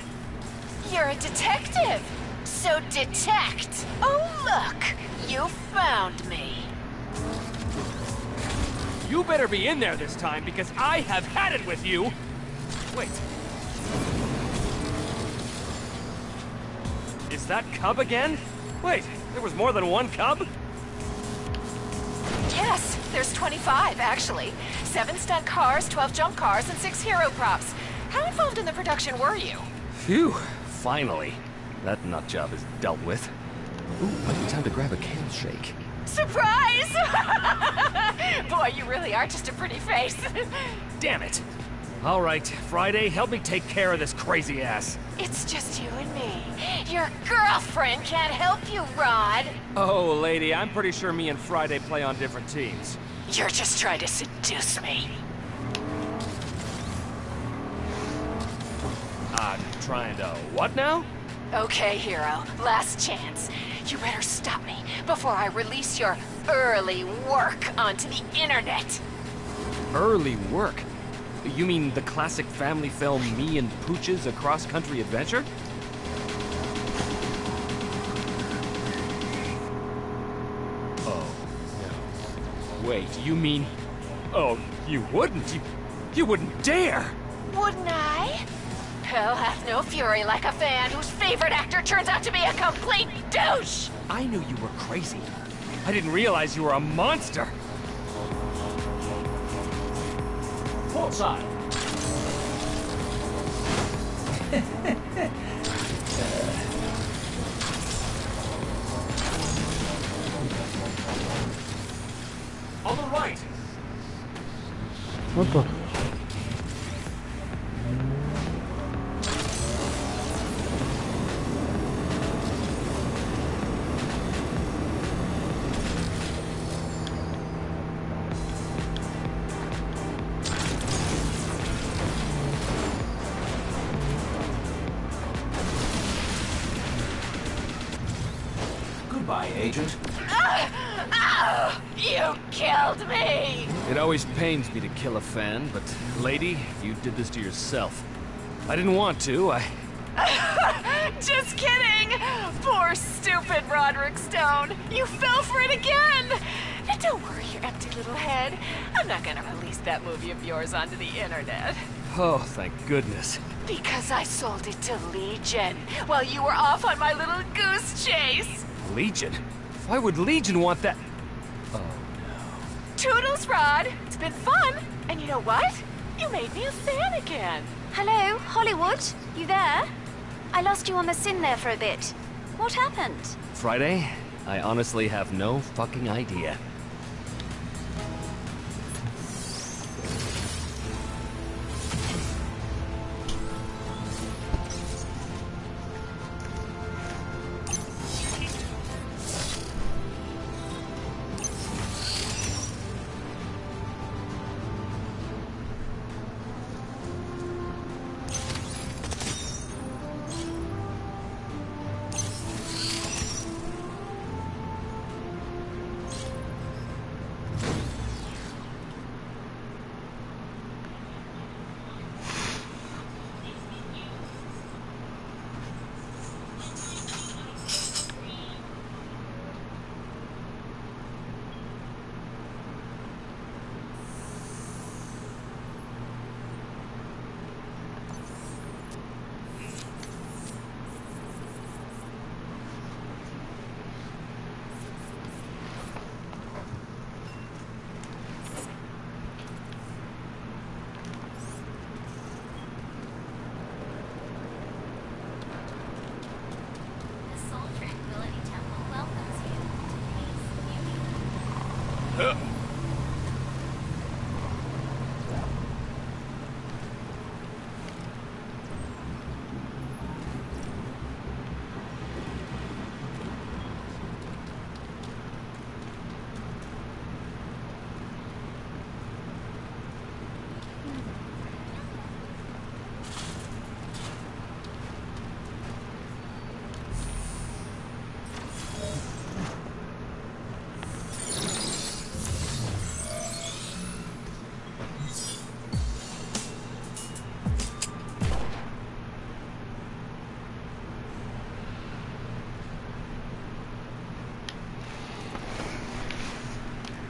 [SPEAKER 6] You're a detective! So detect! Oh look! You found me!
[SPEAKER 5] You better be in there this time, because I have had it with you! Wait. Is that Cub again? Wait, there was more than one Cub?
[SPEAKER 6] Yes, there's 25, actually. 7 stunt cars, 12 jump cars, and 6 hero props. How involved in the production were you?
[SPEAKER 5] Phew, finally. That nut job is dealt with. Ooh, might be time to grab a can shake.
[SPEAKER 6] Surprise! Boy, you really are just a pretty face.
[SPEAKER 5] Damn it. All right, Friday, help me take care of this crazy ass.
[SPEAKER 6] It's just you and me. Your girlfriend can't help you, Rod.
[SPEAKER 5] Oh, lady, I'm pretty sure me and Friday play on different teams.
[SPEAKER 6] You're just trying to seduce me.
[SPEAKER 5] I'm trying to what now?
[SPEAKER 6] Okay, hero. Last chance. You better stop me before I release your early work onto the internet.
[SPEAKER 5] Early work? You mean the classic family film Me and Pooch's A Cross-Country Adventure? Oh, no. Wait, you mean... Oh, you wouldn't. You wouldn't dare!
[SPEAKER 6] Wouldn't I? Hell hath no fury like a fan whose favorite actor turns out to be a complete douche!
[SPEAKER 5] I knew you were crazy. I didn't realize you were a monster.
[SPEAKER 7] Port side.
[SPEAKER 2] What the?
[SPEAKER 7] Goodbye, Agent.
[SPEAKER 8] You killed me!
[SPEAKER 5] It always pains me to kill a fan, but lady, you did this to yourself. I didn't want to,
[SPEAKER 9] Just kidding! Poor stupid Roderick Stone. You fell for it again! And don't worry your empty little head. I'm not gonna release that movie of yours onto the internet.
[SPEAKER 5] Oh, thank goodness.
[SPEAKER 9] Because I sold it to Legion while you were off on my little goose chase.
[SPEAKER 5] Legion? Why would Legion want that? Oh,
[SPEAKER 9] Toodles, Rod. It's been fun. And you know what? You made me a fan again.
[SPEAKER 3] Hello, Hollywood? You there? I lost you on the Sin there for a bit. What happened?
[SPEAKER 5] Friday? I honestly have no fucking idea.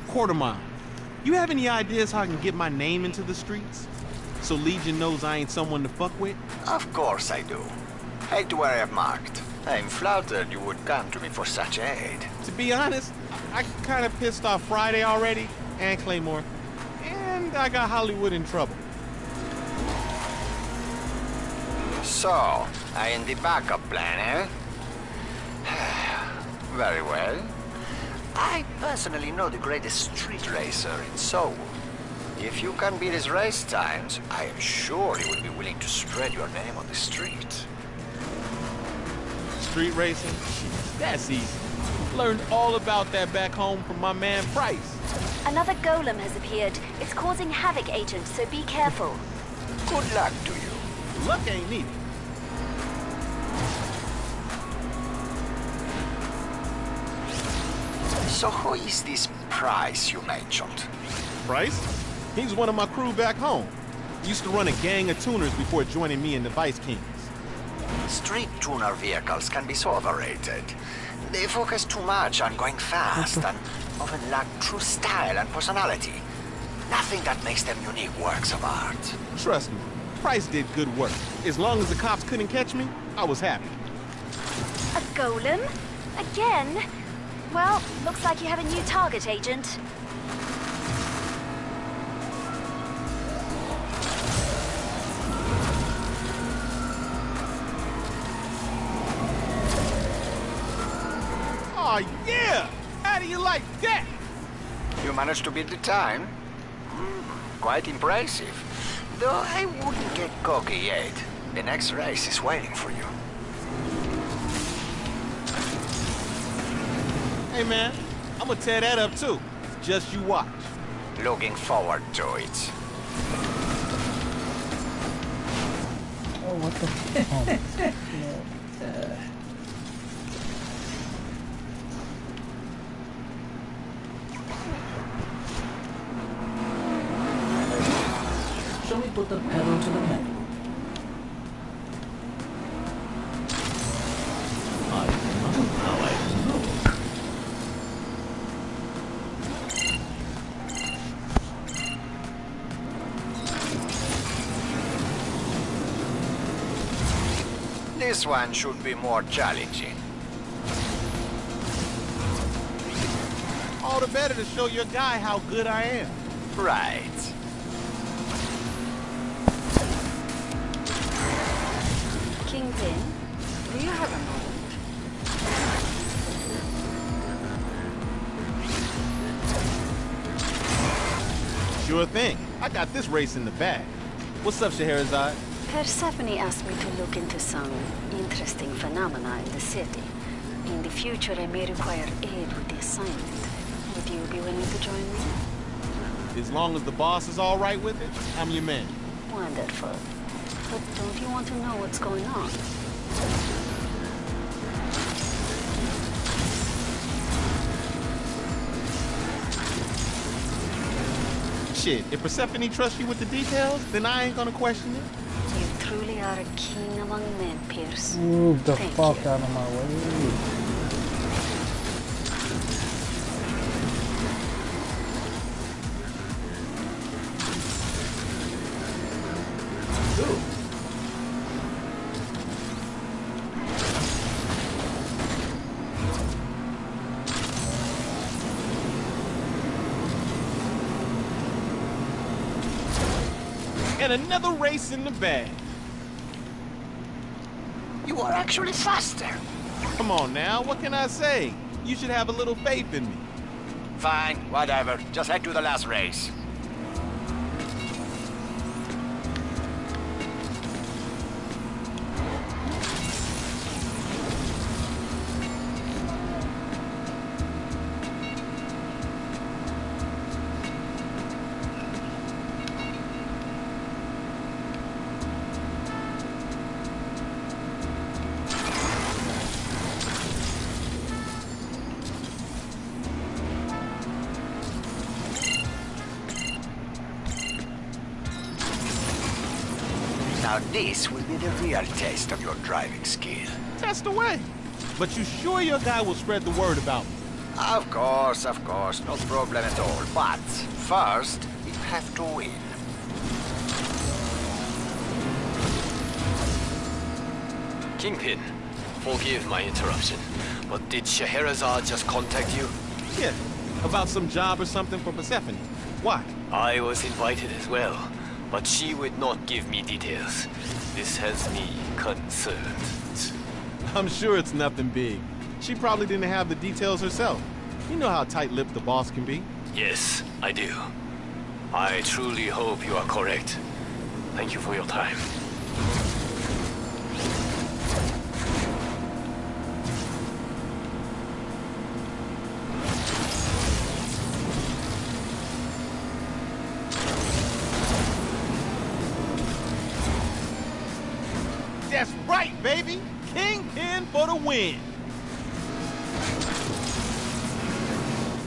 [SPEAKER 17] Quarter mile. You have any ideas how I can get my name into the streets? So Legion knows I ain't someone to fuck with?
[SPEAKER 18] Of course I do. Head to where I have marked. I'm flattered you would come to me for such aid.
[SPEAKER 17] To be honest, I kind of pissed off Friday already, and Claymore, and I got Hollywood in trouble.
[SPEAKER 18] So, I am the backup plan, eh? Very well. I personally know the greatest street racer in Seoul. If you can beat his race times, I am sure he would be willing to spread your name on the street.
[SPEAKER 17] Street racing? That's easy. Learned all about that back home from my man Price.
[SPEAKER 3] Another golem has appeared. It's causing havoc, Agent, so be careful.
[SPEAKER 18] Good luck to you.
[SPEAKER 17] Luck ain't needed.
[SPEAKER 18] So who is this Price you mentioned?
[SPEAKER 17] Price? He's one of my crew back home. He used to run a gang of tuners before joining me in the Vice Kings.
[SPEAKER 18] Street tuner vehicles can be so overrated. They focus too much on going fast and often lack true style and personality. Nothing that makes them unique works of art.
[SPEAKER 17] Trust me, Price did good work. As long as the cops couldn't catch me, I was happy.
[SPEAKER 3] A golem? Again? Well, looks like you have a new target, Agent.
[SPEAKER 17] Oh yeah! How do you like that?
[SPEAKER 18] You managed to beat the time? Quite impressive. Though I wouldn't get cocky yet. The next race is waiting for you.
[SPEAKER 17] Hey man, I'm gonna tear that up too. Just you watch.
[SPEAKER 18] Looking forward to it.
[SPEAKER 2] Oh, what the
[SPEAKER 7] Shall we put the pedal to the metal? I know how I know.
[SPEAKER 18] This one should be more challenging.
[SPEAKER 17] All the better to show your guy how good I am.
[SPEAKER 18] Right.
[SPEAKER 16] Kingpin, do you have a moment?
[SPEAKER 17] Sure thing. I got this race in the bag. What's up, Scheherazade?
[SPEAKER 16] Persephone asked me to look into some interesting phenomena in the city. In the future, I may require aid with the assignment. Would you be willing to join me?
[SPEAKER 17] As long as the boss is all right with it, I'm your man.
[SPEAKER 16] Wonderful. But don't you want to know what's going on?
[SPEAKER 17] Shit, if Persephone trusts you with the details, then I ain't gonna question it.
[SPEAKER 16] You truly are a king among men, Pierce.
[SPEAKER 2] Move the
[SPEAKER 16] Thank
[SPEAKER 2] fuck
[SPEAKER 16] you.
[SPEAKER 2] out of my way.
[SPEAKER 17] And another race in the bag.
[SPEAKER 18] You are actually faster.
[SPEAKER 17] Come on now, what can I say? You should have a little faith in me.
[SPEAKER 18] Fine, whatever. Just head to the last race. Now this will be the real test of your driving skill.
[SPEAKER 17] Test away. But you sure your guy will spread the word about me?
[SPEAKER 18] Of course, no problem at all. But first, you have to win.
[SPEAKER 5] Kingpin, forgive my interruption, but did Scheherazade just contact you?
[SPEAKER 17] Yeah, about some job or something for Persephone. Why?
[SPEAKER 5] I was invited as well, but she would not give me details. This has me concerned.
[SPEAKER 17] I'm sure it's nothing big. She probably didn't have the details herself. You know how tight-lipped the boss can be.
[SPEAKER 5] Yes, I do. I truly hope you are correct. Thank you for your time.
[SPEAKER 17] That's right, baby! Kingpin for the win!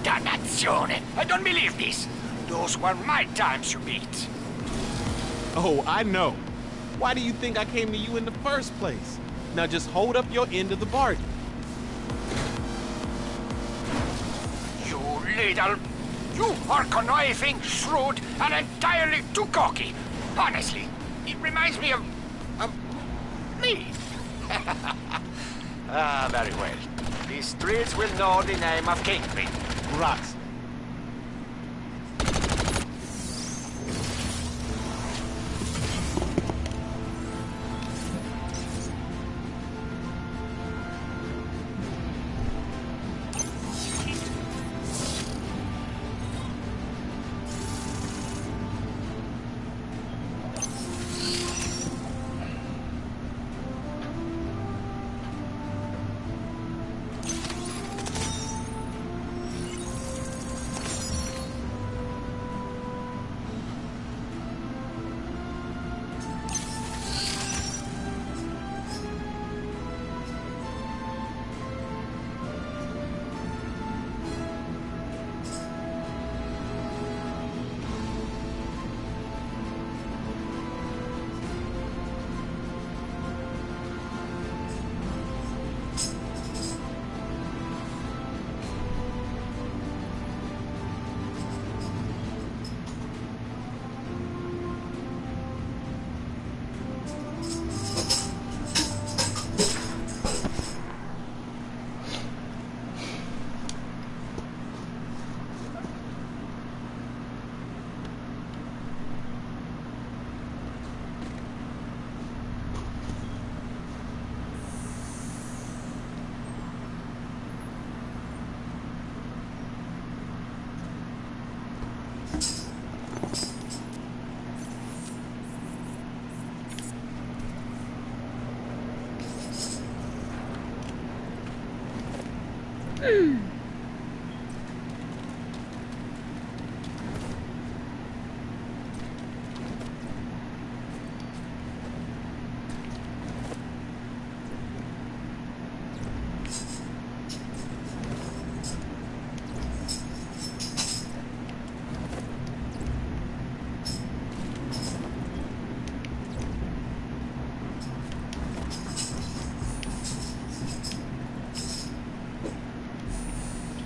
[SPEAKER 18] Dannazione! I don't believe this! Those were my times you beat!
[SPEAKER 17] Oh, I know. Why do you think I came to you in the first place? Now just hold up your end of the bargain.
[SPEAKER 18] You little... You are conniving, shrewd, and entirely too cocky. Honestly, it reminds me of me. Very well. The streets will know the name of Kingpin.
[SPEAKER 17] Grazie.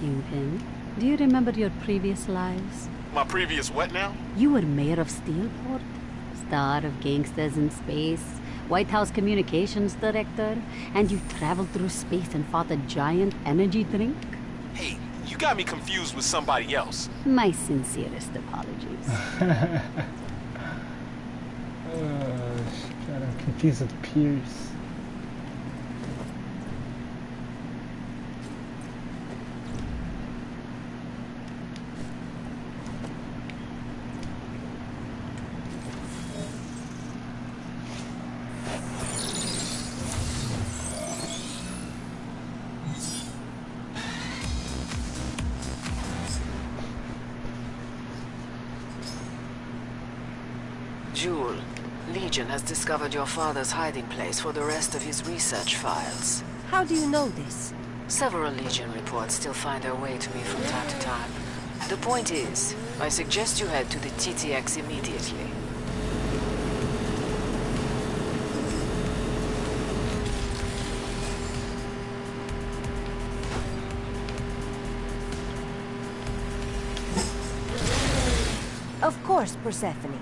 [SPEAKER 14] Kingpin, do you remember your previous lives?
[SPEAKER 17] My previous what now?
[SPEAKER 14] You were mayor of Steelport, star of Gangsters in Space, White House communications director, and you traveled through space and fought a giant energy drink?
[SPEAKER 17] Hey, you got me confused with somebody else.
[SPEAKER 14] My sincerest apologies.
[SPEAKER 2] Got him confused with Pierce.
[SPEAKER 8] Jewel, Legion has discovered your father's hiding place for the rest of his research files.
[SPEAKER 6] How do you know this?
[SPEAKER 8] Several Legion reports still find their way to me from time to time. The point is, I suggest you head to the TTX immediately.
[SPEAKER 6] Of course, Persephone.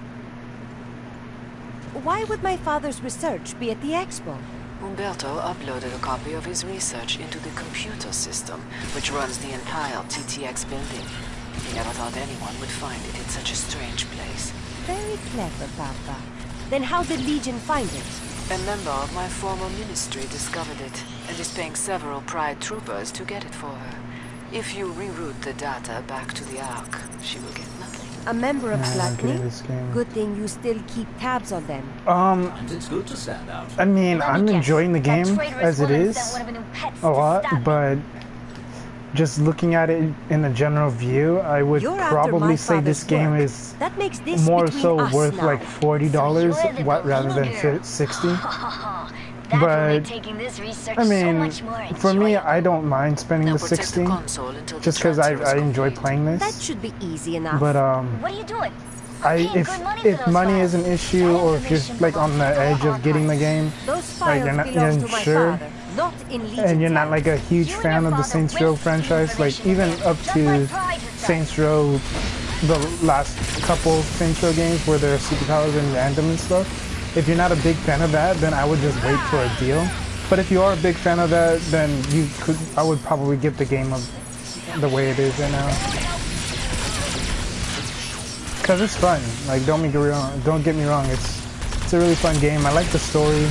[SPEAKER 6] Why would my father's research be at the expo?
[SPEAKER 8] Umberto uploaded a copy of his research into the computer system, which runs the entire TTX building. He never thought anyone would find it in such a strange place.
[SPEAKER 6] Very clever, Papa. Then how did Legion find it?
[SPEAKER 8] A member of my former ministry discovered it, and is paying several Pride troopers to get it for her. If you reroute the data back to the Ark, she will get nothing.
[SPEAKER 6] A member of Gluttony?
[SPEAKER 2] This game.
[SPEAKER 6] Good thing you still keep tabs on them.
[SPEAKER 11] And it's good to stand out.
[SPEAKER 2] I mean, I'm enjoying the game as it is a lot, but just looking at it in a general view, I would probably say this game is more so worth like $40 rather than 60. But I mean, for me, I don't mind spending the 60 just because I enjoy playing this.
[SPEAKER 6] That should be easy enough.
[SPEAKER 2] But
[SPEAKER 6] what are you doing?
[SPEAKER 2] If money is an issue, or if you're like on the edge of getting the game, like you're unsure, and you're not like a huge fan of the Saints Row franchise, like even up to Saints Row, the last couple Saints Row games where there are superpowers and random and stuff. If you're not a big fan of that, then I would just wait for a deal. But if you are a big fan of that, then I would probably get the game of the way it is right now. Cause it's fun. Like don't get me wrong, it's a really fun game. I like the story.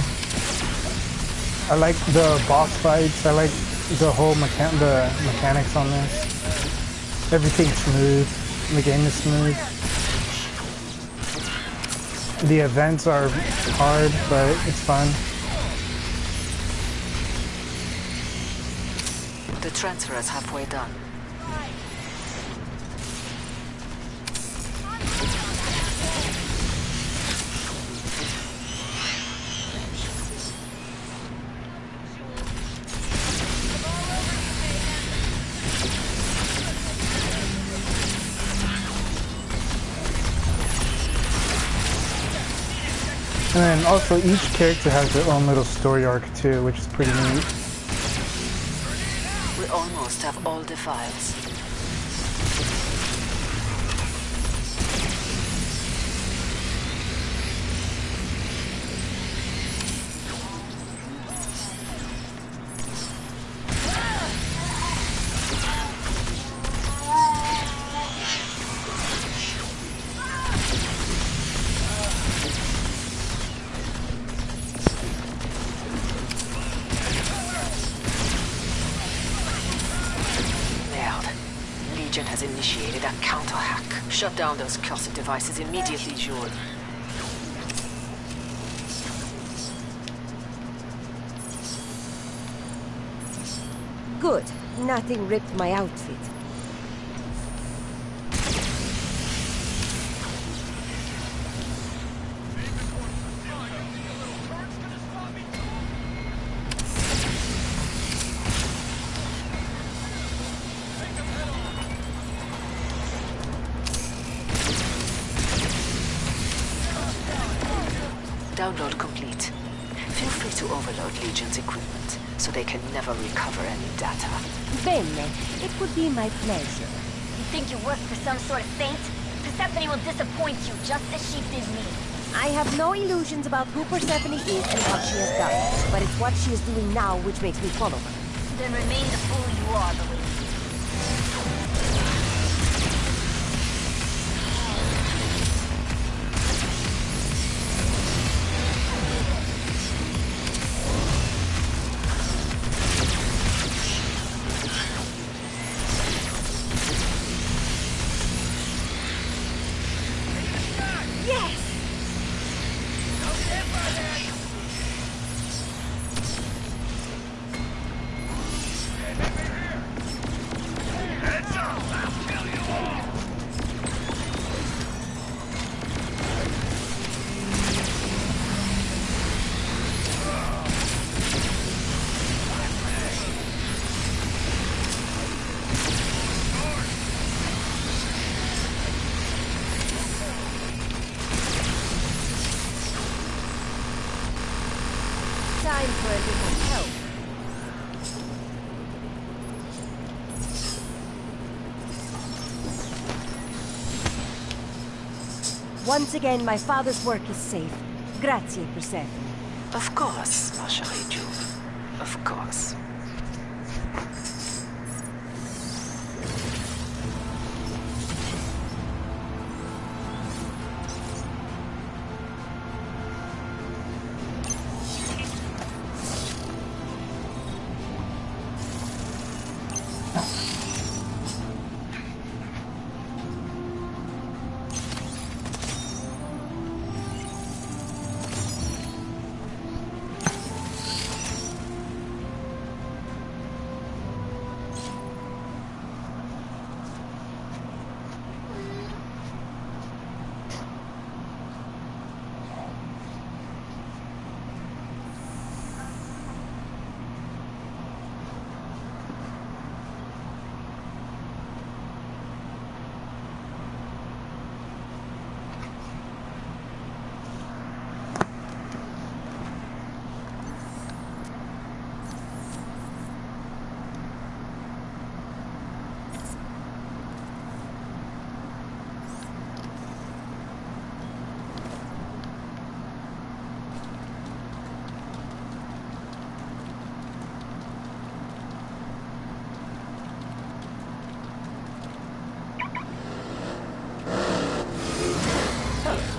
[SPEAKER 2] I like the boss fights. I like the whole the mechanics on this. Everything's smooth. The game is smooth. The events are hard, but it's fun.
[SPEAKER 8] The transfer is halfway done.
[SPEAKER 2] And then also each character has their own little story arc too, which is pretty neat.
[SPEAKER 8] We almost have all the files. Has initiated a counter-hack. Shut down those cursed devices immediately, Jewel.
[SPEAKER 6] Good. Nothing ripped my outfit.
[SPEAKER 8] Download complete. Feel free to overload Legion's equipment, so they can never recover any data.
[SPEAKER 6] Bene, it would be my pleasure.
[SPEAKER 4] You think you work for some sort of saint? Persephone will disappoint you just as she did me.
[SPEAKER 6] I have no illusions about who Persephone is and what she has done, but it's what she is doing now which makes me follow her.
[SPEAKER 4] Then remain the fool you are, Louis.
[SPEAKER 6] Time for a little help. Once again, my father's work is safe. Grazie, Persephone.
[SPEAKER 8] Of course, ma chérie June. Of course.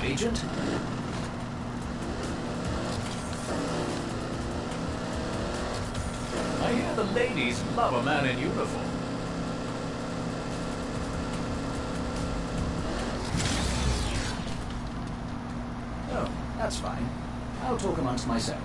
[SPEAKER 7] Agent? I hear the ladies love a man in uniform. Oh, that's fine. I'll talk amongst myself.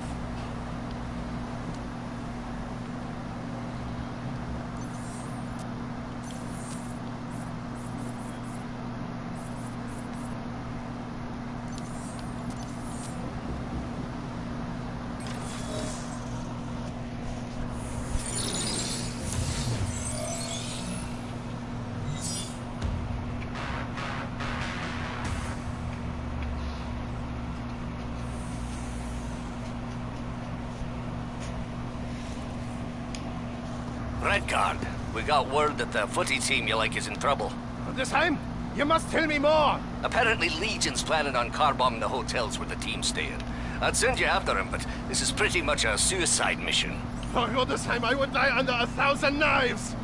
[SPEAKER 19] Redguard, we got word that the footy team you like is in trouble.
[SPEAKER 13] This time? You must tell me more!
[SPEAKER 19] Apparently Legion's planning on car bombing the hotels where the team's staying. I'd send you after him, but this is pretty much a suicide mission.
[SPEAKER 13] For this time I would die under 1,000 knives!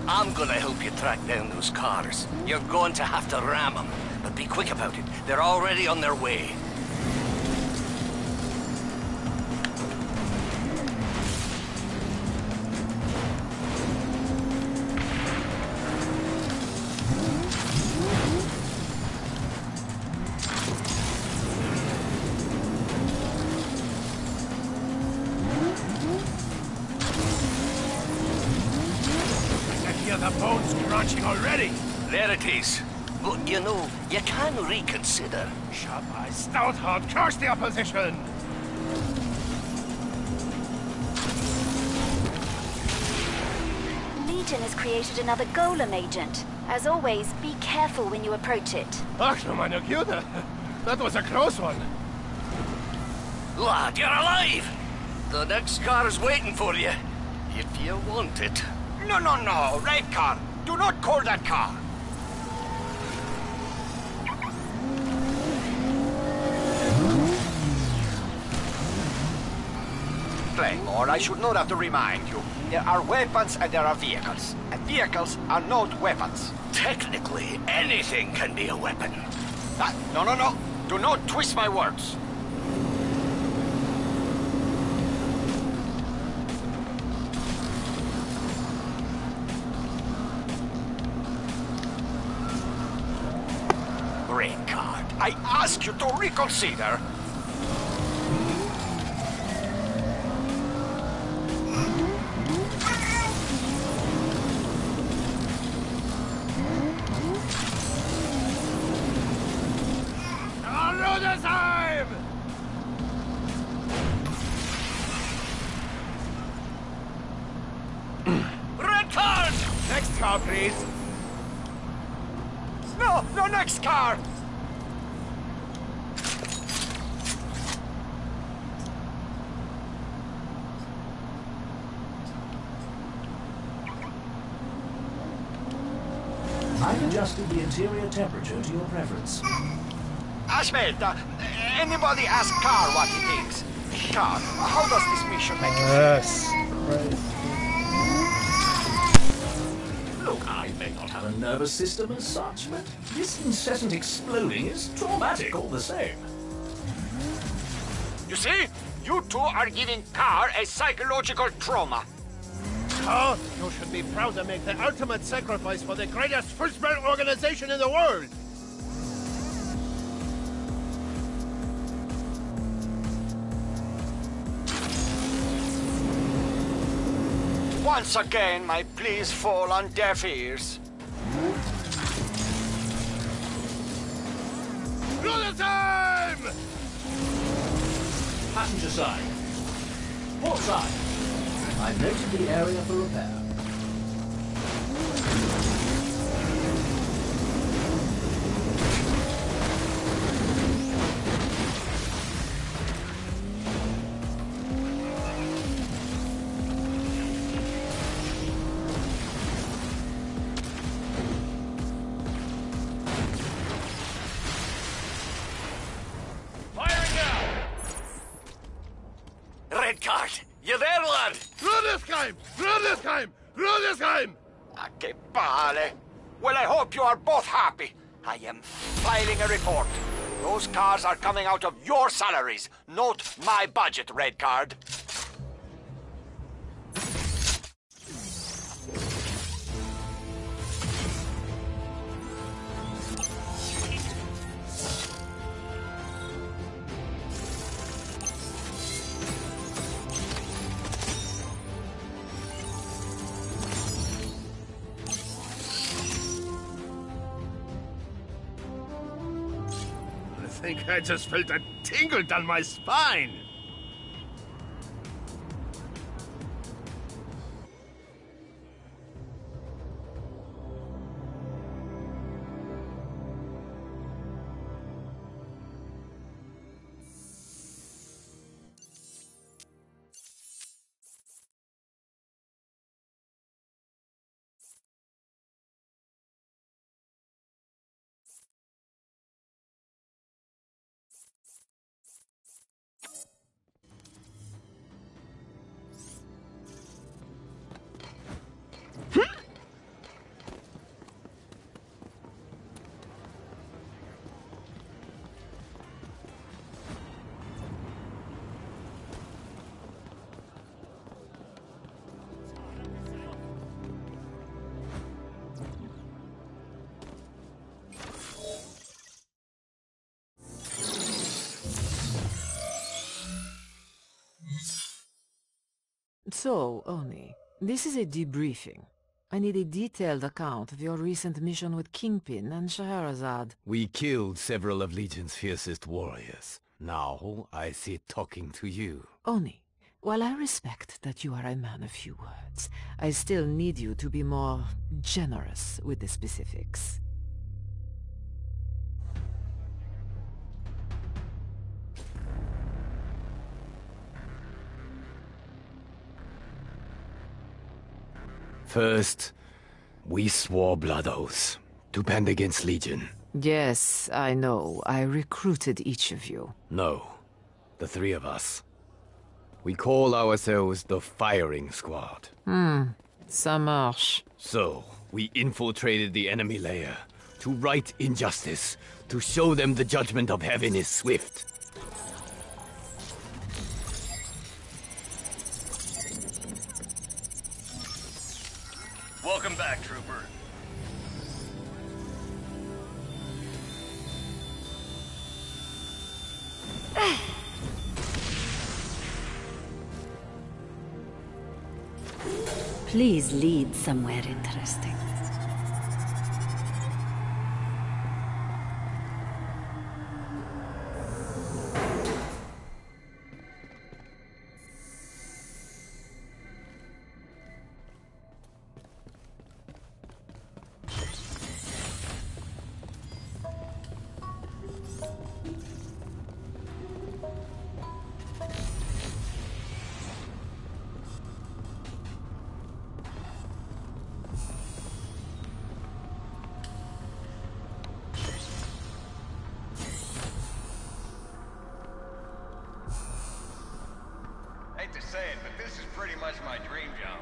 [SPEAKER 19] I'm gonna help you track down those cars. You're going to have to ram them, but be quick about it. They're already on their way.
[SPEAKER 12] The bone's crunching already.
[SPEAKER 19] There it is. But you know, you can reconsider.
[SPEAKER 12] Shut my stout heart, curse the opposition!
[SPEAKER 3] Legion has created another golem agent. As always, be careful when you approach it.
[SPEAKER 12] Ach, du meine Güte. That was a close one.
[SPEAKER 19] Lad, you're alive! The next car is waiting for you, if you want it.
[SPEAKER 15] No, no, no, red car. Do not call that car. Claymore, I should not have to remind you. There are weapons and there are vehicles. And vehicles are not weapons.
[SPEAKER 19] Technically, anything can be a weapon.
[SPEAKER 15] No, no, no. Do not twist my words. Red card, I ask you to reconsider.
[SPEAKER 19] Red card!
[SPEAKER 12] Next car, please.
[SPEAKER 15] No, no, next car!
[SPEAKER 7] I've adjusted the interior temperature to your preference.
[SPEAKER 15] Ashmed, anybody ask Carl what he thinks? Carl, how does this mission make you
[SPEAKER 2] Yes.
[SPEAKER 7] Look, I may not have a nervous system as such, but this incessant exploding is traumatic all the same.
[SPEAKER 15] You see? You two are giving Carl a psychological trauma.
[SPEAKER 12] Carl, you should be proud to make the ultimate sacrifice for the greatest football organization in the world.
[SPEAKER 15] Once again, my pleas fall on deaf ears.
[SPEAKER 12] Brother time!
[SPEAKER 7] Passenger side. Port side. I've noted the area for repair.
[SPEAKER 19] Red card! You there, lad?
[SPEAKER 12] Through this game! Through this game! Through this game!
[SPEAKER 15] Ah, que vale. Well, I hope you are both happy. I am filing a report. Those cars are coming out of your salaries, not my budget, Red Card.
[SPEAKER 12] I think I just felt a tingle down my spine.
[SPEAKER 20] So, Oni, this is a debriefing.
[SPEAKER 8] I need a detailed account of your recent mission with Kingpin and Scheherazade.
[SPEAKER 11] We killed several of Legion's fiercest warriors. Now I sit talking to you.
[SPEAKER 8] Oni, while I respect that you are a man of few words, I still need you to be more generous with the specifics.
[SPEAKER 11] First, we swore blood oaths to band against Legion.
[SPEAKER 8] Yes, I know. I recruited each of you.
[SPEAKER 11] No, the three of us. We call ourselves the Firing Squad.
[SPEAKER 8] Ça marche.
[SPEAKER 11] So, we infiltrated the enemy lair to right injustice, to show them the judgment of heaven is swift.
[SPEAKER 19] Welcome back, Trooper.
[SPEAKER 14] Please lead somewhere interesting.
[SPEAKER 13] Hate to say it, but this is pretty much my dream job.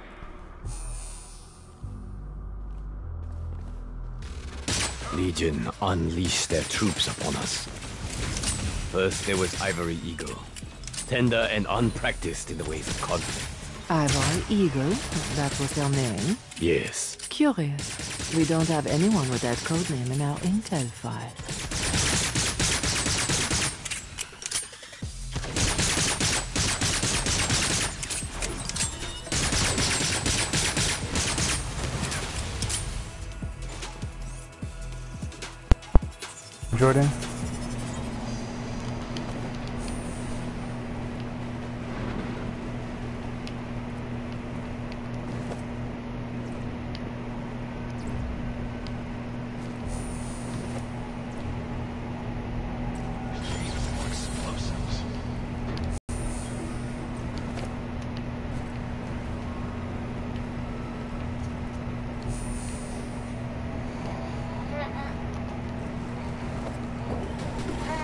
[SPEAKER 11] Legion unleashed their troops upon us. First there was Ivory Eagle, tender and unpracticed in the ways of conflict.
[SPEAKER 8] Ivory Eagle, that was their name?
[SPEAKER 11] Yes.
[SPEAKER 8] Curious. We don't have anyone with that codename in our intel file.
[SPEAKER 2] Jordan.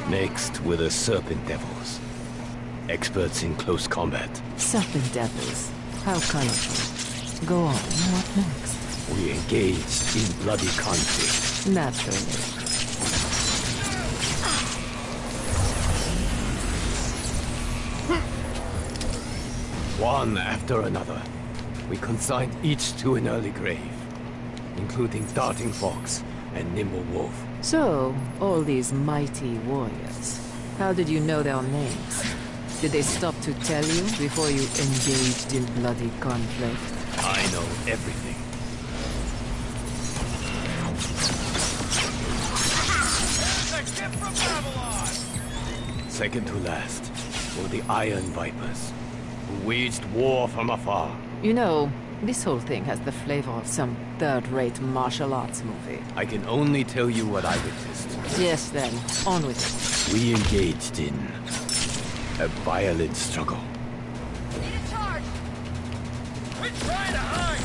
[SPEAKER 11] Next were the Serpent Devils, experts in close combat.
[SPEAKER 8] Serpent Devils. How colorful. Go on, what next?
[SPEAKER 11] We engaged in bloody conflict.
[SPEAKER 8] Naturally.
[SPEAKER 11] One after another, we consigned each to an early grave, including Darting Fox and Nimble Wolf.
[SPEAKER 8] So, all these mighty warriors, how did you know their names? Did they stop to tell you before you engaged in bloody conflict?
[SPEAKER 11] I know everything. Second to last were the Iron Vipers, who waged war from afar.
[SPEAKER 8] You know, this whole thing has the flavor of some third-rate martial arts movie.
[SPEAKER 11] I can only tell you what I witnessed.
[SPEAKER 8] Yes, then. On with it.
[SPEAKER 11] We engaged in a violent struggle.
[SPEAKER 13] Need a charge! Quit trying to hide!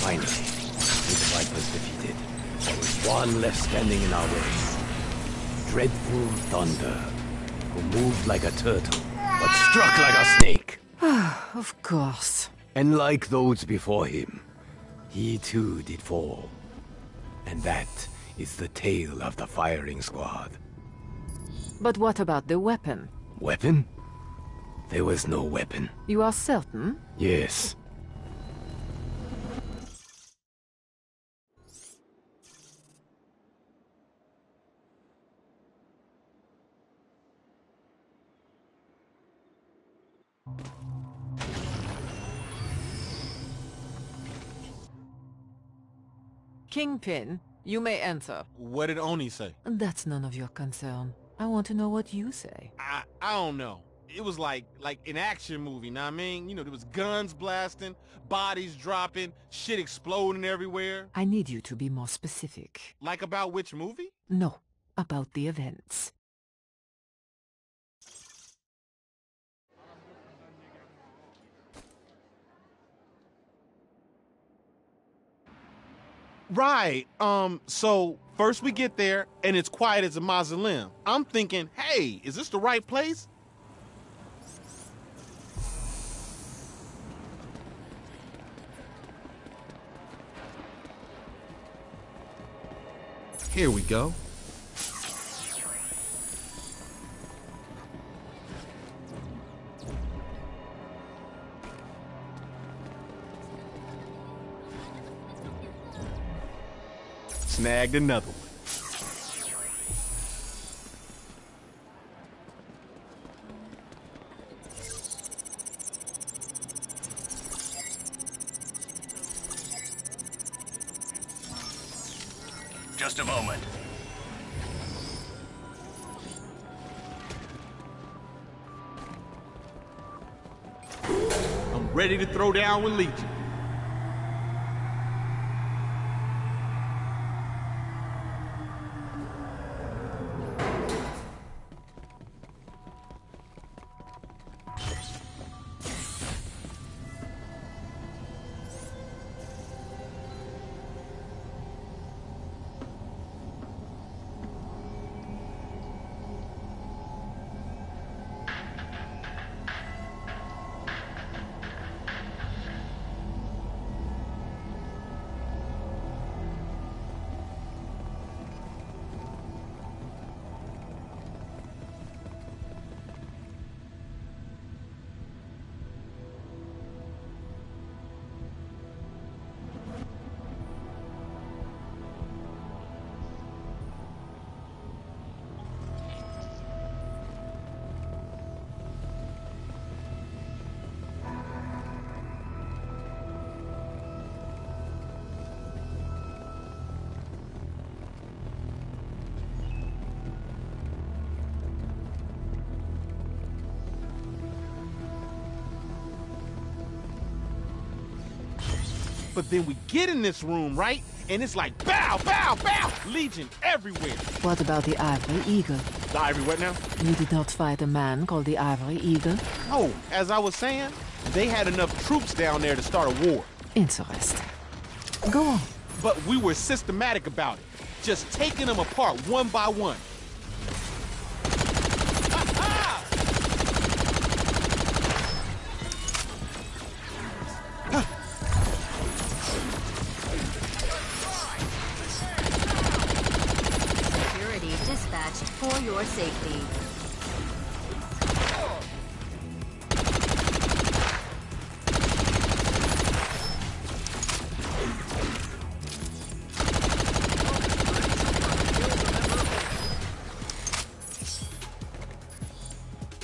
[SPEAKER 11] Finally, with the Vipers defeated, there was one left standing in our way. Dreadful Thunder, who moved like a turtle, but struck like a snake.
[SPEAKER 8] Of course.
[SPEAKER 11] And like those before him, he too did fall. And that is the tale of the firing squad.
[SPEAKER 20] But what about the weapon?
[SPEAKER 11] Weapon? There was no weapon.
[SPEAKER 20] You are certain?
[SPEAKER 11] Yes.
[SPEAKER 20] Kingpin, you may enter.
[SPEAKER 17] What did Oni say?
[SPEAKER 20] That's none of your concern. I want to know what you say.
[SPEAKER 17] I don't know. It was like an action movie, know what I mean? You know, there was guns blasting, bodies dropping, shit exploding everywhere.
[SPEAKER 20] I need you to be more specific.
[SPEAKER 17] Like about which movie?
[SPEAKER 20] No, about the events.
[SPEAKER 17] Right. So first we get there and it's quiet as a mausoleum. I'm thinking, hey, is this the right place? Here we go. Snagged another one.
[SPEAKER 19] Just a moment.
[SPEAKER 17] I'm ready to throw down with Legion. But then we get in this room, right? And it's like, bow, bow, bow! Legion everywhere.
[SPEAKER 20] What about the Ivory Eagle?
[SPEAKER 17] The Ivory what now?
[SPEAKER 20] You did not fight a man called the Ivory Eagle?
[SPEAKER 17] No, as I was saying, they had enough troops down there to start a war.
[SPEAKER 20] Interesting. Go on.
[SPEAKER 17] But we were systematic about it, just taking them apart one by one.
[SPEAKER 14] Dispatched for your safety.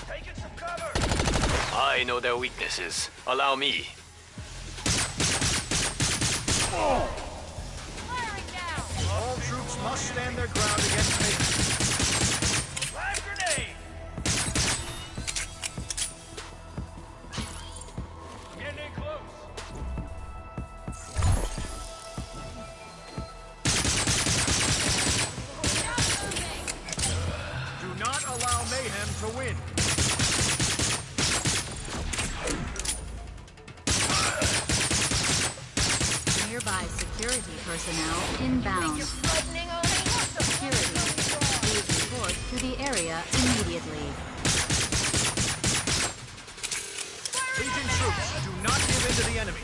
[SPEAKER 19] Taking some cover.
[SPEAKER 11] I know their weaknesses. Allow me.
[SPEAKER 12] All troops must stand their ground against me.
[SPEAKER 19] Flash grenade! Getting in close.
[SPEAKER 12] Do not allow Mayhem to win.
[SPEAKER 14] Nearby security personnel inbound. Security, please report to the area immediately.
[SPEAKER 12] Legion troops, do not give in to the enemy.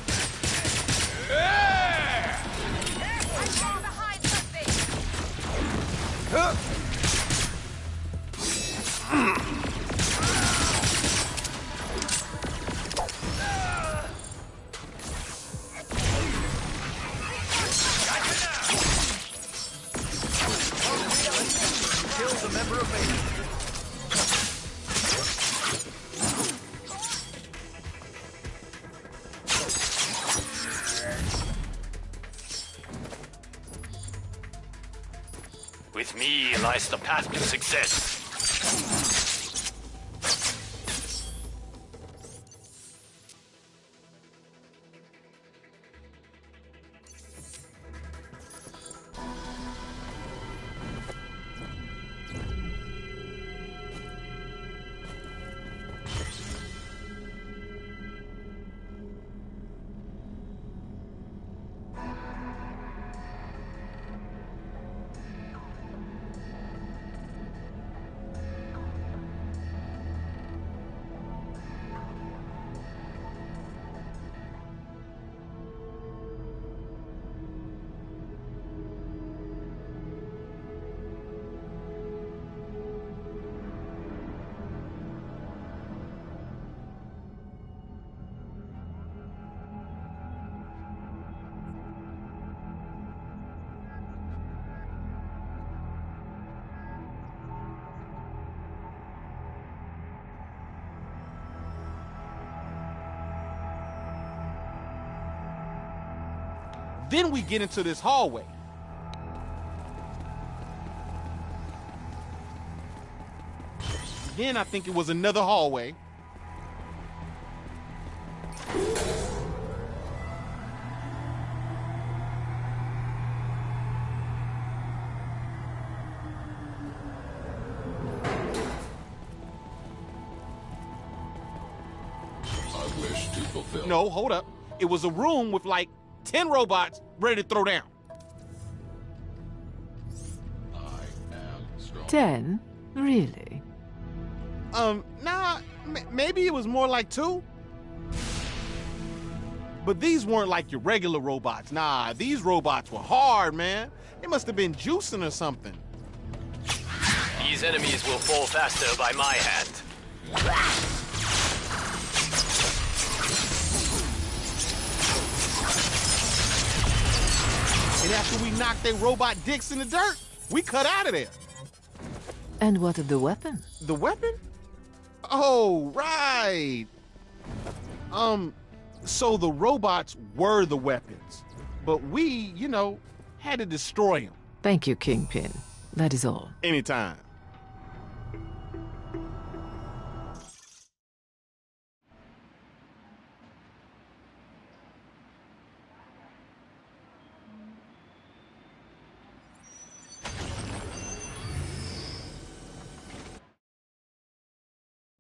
[SPEAKER 13] Hey!
[SPEAKER 15] Kills a member of Mayhem.
[SPEAKER 11] With me lies the path to success.
[SPEAKER 17] Then we get into this hallway. Then I think it was another hallway.
[SPEAKER 1] I wish to fulfill.
[SPEAKER 17] No, hold up. It was a room with like 10 robots ready to throw down.
[SPEAKER 20] 10? Really?
[SPEAKER 17] Nah, maybe it was more like 2. But these weren't like your regular robots. Nah, these robots were hard, man. They must have been juicing or something.
[SPEAKER 11] These enemies will fall faster by my hand.
[SPEAKER 17] And after we knocked their robot dicks in the dirt, we cut out of there.
[SPEAKER 20] And what of the weapon?
[SPEAKER 17] The weapon? Oh, right. So the robots were the weapons, but we, you know, had to destroy them.
[SPEAKER 20] Thank you, Kingpin. That is all.
[SPEAKER 17] Anytime.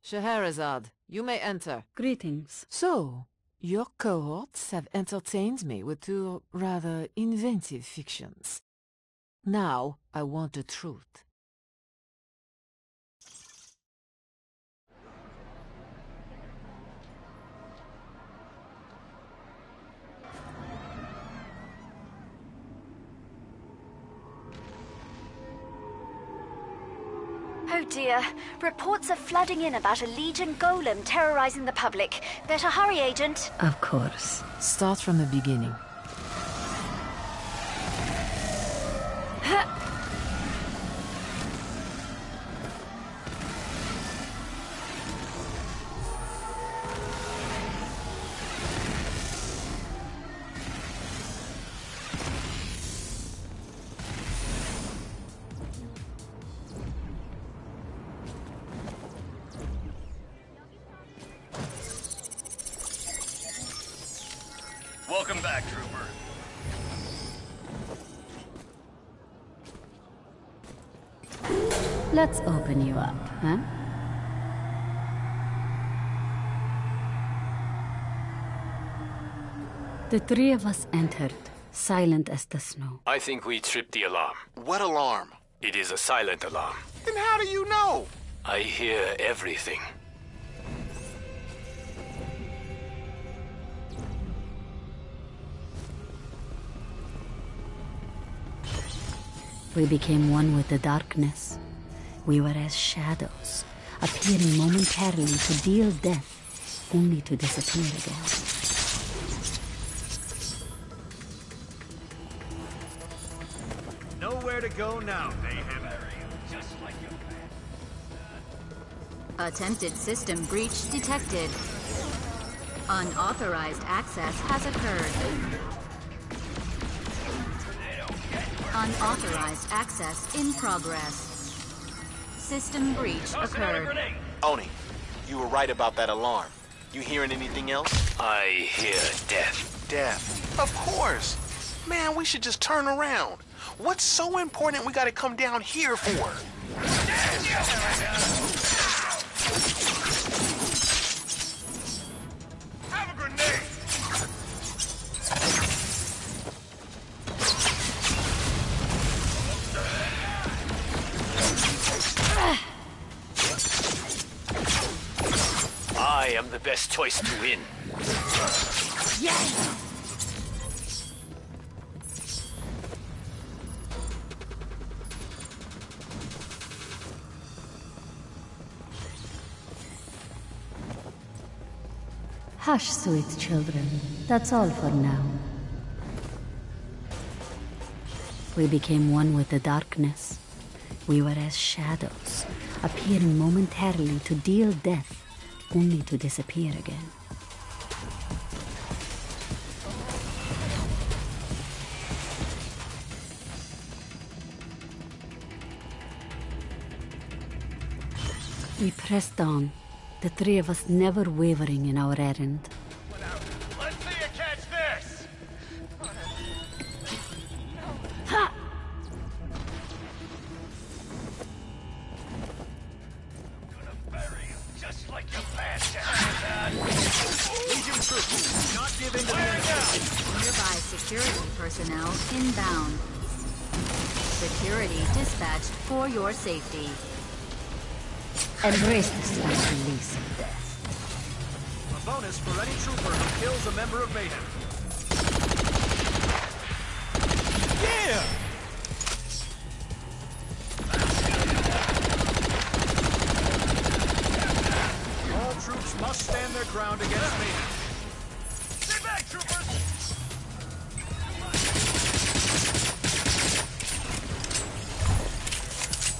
[SPEAKER 20] Scheherazade, you may enter.
[SPEAKER 14] Greetings.
[SPEAKER 20] So, your cohorts have entertained me with 2 rather inventive fictions. Now, I want the truth.
[SPEAKER 3] Oh dear. Reports are flooding in about a Legion golem terrorizing the public. Better hurry, Agent.
[SPEAKER 14] Of course.
[SPEAKER 20] Start from the beginning.
[SPEAKER 11] Welcome back, Trooper.
[SPEAKER 14] Let's open you up, huh? The 3 of us entered, silent as the snow.
[SPEAKER 11] I think we tripped the alarm.
[SPEAKER 13] What alarm?
[SPEAKER 11] It is a silent alarm.
[SPEAKER 17] Then how do you know?
[SPEAKER 11] I hear everything.
[SPEAKER 14] We became one with the darkness. We were as shadows, appearing momentarily to deal death, only to disappear again.
[SPEAKER 21] Nowhere to go now, Mayhem.
[SPEAKER 22] Attempted system breach detected. Unauthorized access has occurred. Unauthorized access in progress. System breach occurred.
[SPEAKER 21] Oni, you were right about that alarm. You hearing anything else?
[SPEAKER 19] I hear death.
[SPEAKER 21] Death. Of course. Man, we should just turn around. What's so important we gotta come down here for?
[SPEAKER 13] Have a grenade!
[SPEAKER 19] I am the best choice to win.
[SPEAKER 22] Yes!
[SPEAKER 14] Hush, sweet children. That's all for now. We became one with the darkness. We were as shadows, appearing momentarily to deal death, only to disappear again. We pressed on, the three of us never wavering in our errand.
[SPEAKER 13] Let's see you catch this!
[SPEAKER 14] Ha!
[SPEAKER 13] Just like your bad
[SPEAKER 21] Legion troops, do not give in to the
[SPEAKER 22] Nearby security personnel inbound. Security dispatched for your safety.
[SPEAKER 14] Embrace the sweet release of death.
[SPEAKER 21] A bonus for any trooper who kills a member of Mayhem. Yeah! All troops must stand their ground against Mayhem.
[SPEAKER 13] Stay back, troopers!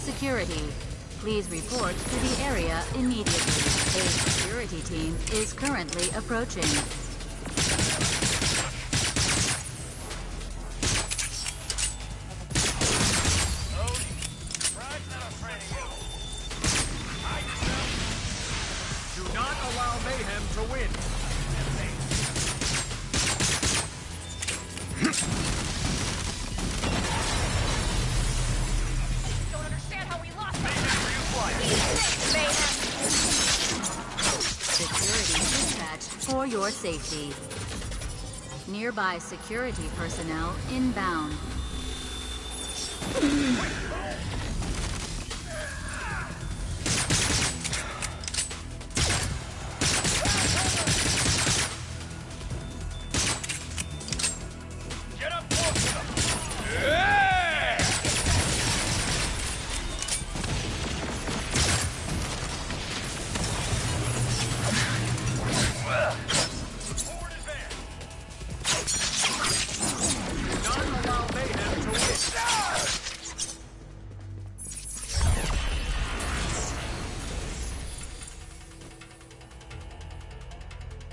[SPEAKER 22] Security, please report to the area immediately. A security team is currently approaching.
[SPEAKER 21] Do not allow Mayhem to win.
[SPEAKER 9] Don't understand how we lost
[SPEAKER 22] Security dispatched for your safety. Nearby security personnel inbound.
[SPEAKER 13] Get up close to them! Yeah! Forward advance!
[SPEAKER 21] Do not allow Mayhem to win.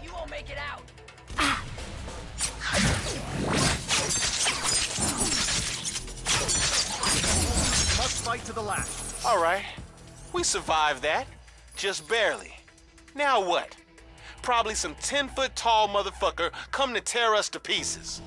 [SPEAKER 9] You won't make it out.
[SPEAKER 21] Must fight to the last. All right. We survived that. Just barely. Now what? Probably some 10-foot tall motherfucker come to tear us to pieces.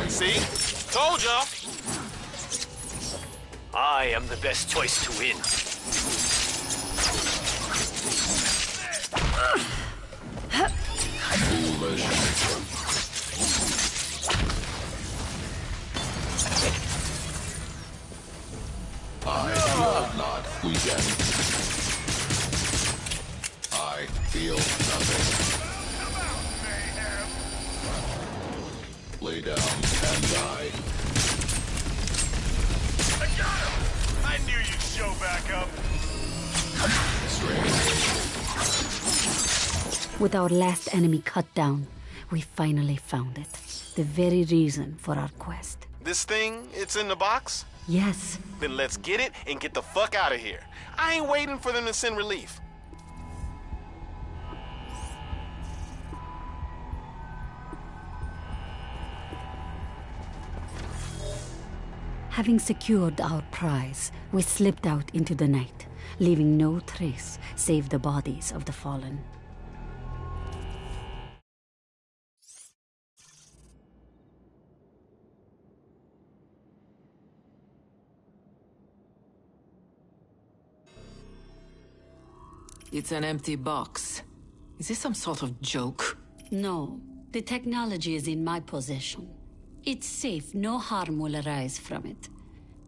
[SPEAKER 21] See? Told y'all.
[SPEAKER 19] I am the best choice to win.
[SPEAKER 1] I will not weaken. I feel nothing. Lay down and die.
[SPEAKER 12] I got him! I knew you'd show back up.
[SPEAKER 14] With our last enemy cut down, we finally found it. The very reason for our quest.
[SPEAKER 21] This thing, it's in the box?
[SPEAKER 14] Yes.
[SPEAKER 21] Then let's get it and get the fuck out of here. I ain't waiting for them to send relief.
[SPEAKER 14] Having secured our prize, we slipped out into the night, leaving no trace save the bodies of the fallen.
[SPEAKER 20] It's an empty box. Is this some sort of joke?
[SPEAKER 14] No, the technology is in my possession. It's safe, no harm will arise from it.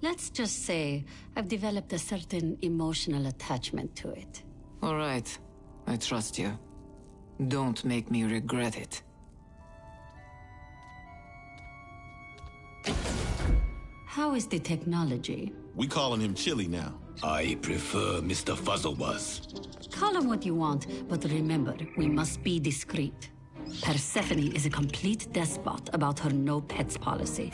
[SPEAKER 14] Let's just say I've developed a certain emotional attachment to it.
[SPEAKER 20] All right, I trust you. Don't make me regret it.
[SPEAKER 14] How is the technology?
[SPEAKER 17] We calling him Chili now.
[SPEAKER 11] I prefer Mr. Fuzzlebuzz.
[SPEAKER 14] Call him what you want, but remember, we must be discreet. Persephone is a complete despot about her no pets policy.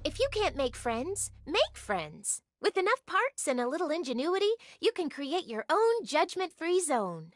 [SPEAKER 6] If you can't make friends, make friends. With enough parts and a little ingenuity, you can create your own judgment-free zone.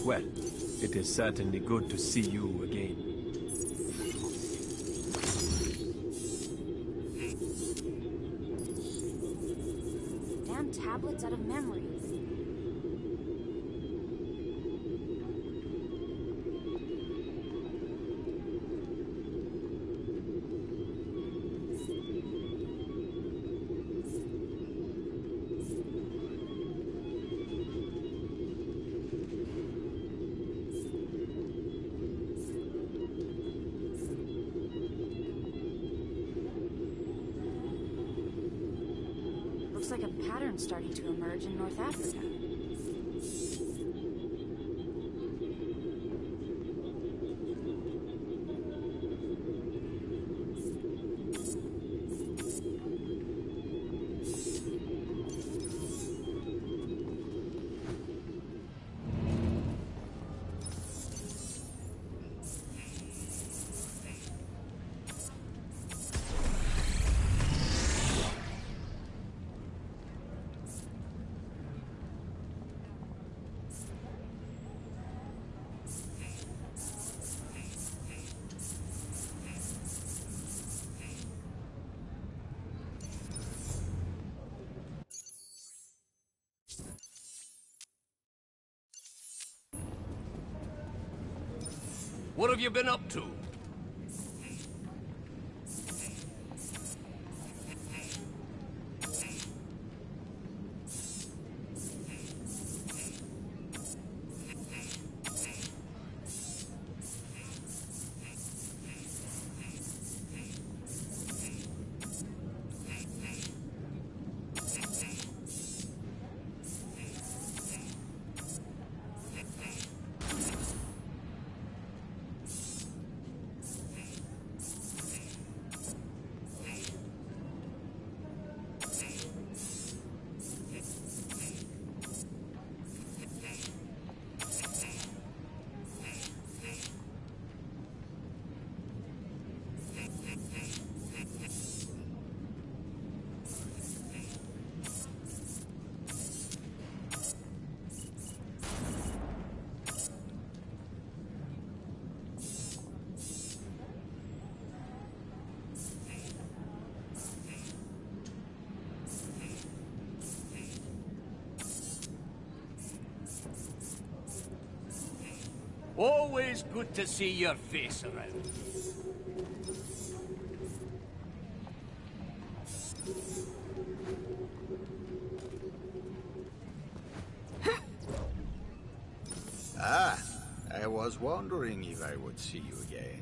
[SPEAKER 11] Well, it is certainly good to see you again.
[SPEAKER 4] Damn tablets out of memory. Looks like a pattern starting to emerge in North Africa.
[SPEAKER 19] What have you been up to? Always good to see your face around.
[SPEAKER 15] Ah, I was wondering if I would see you again.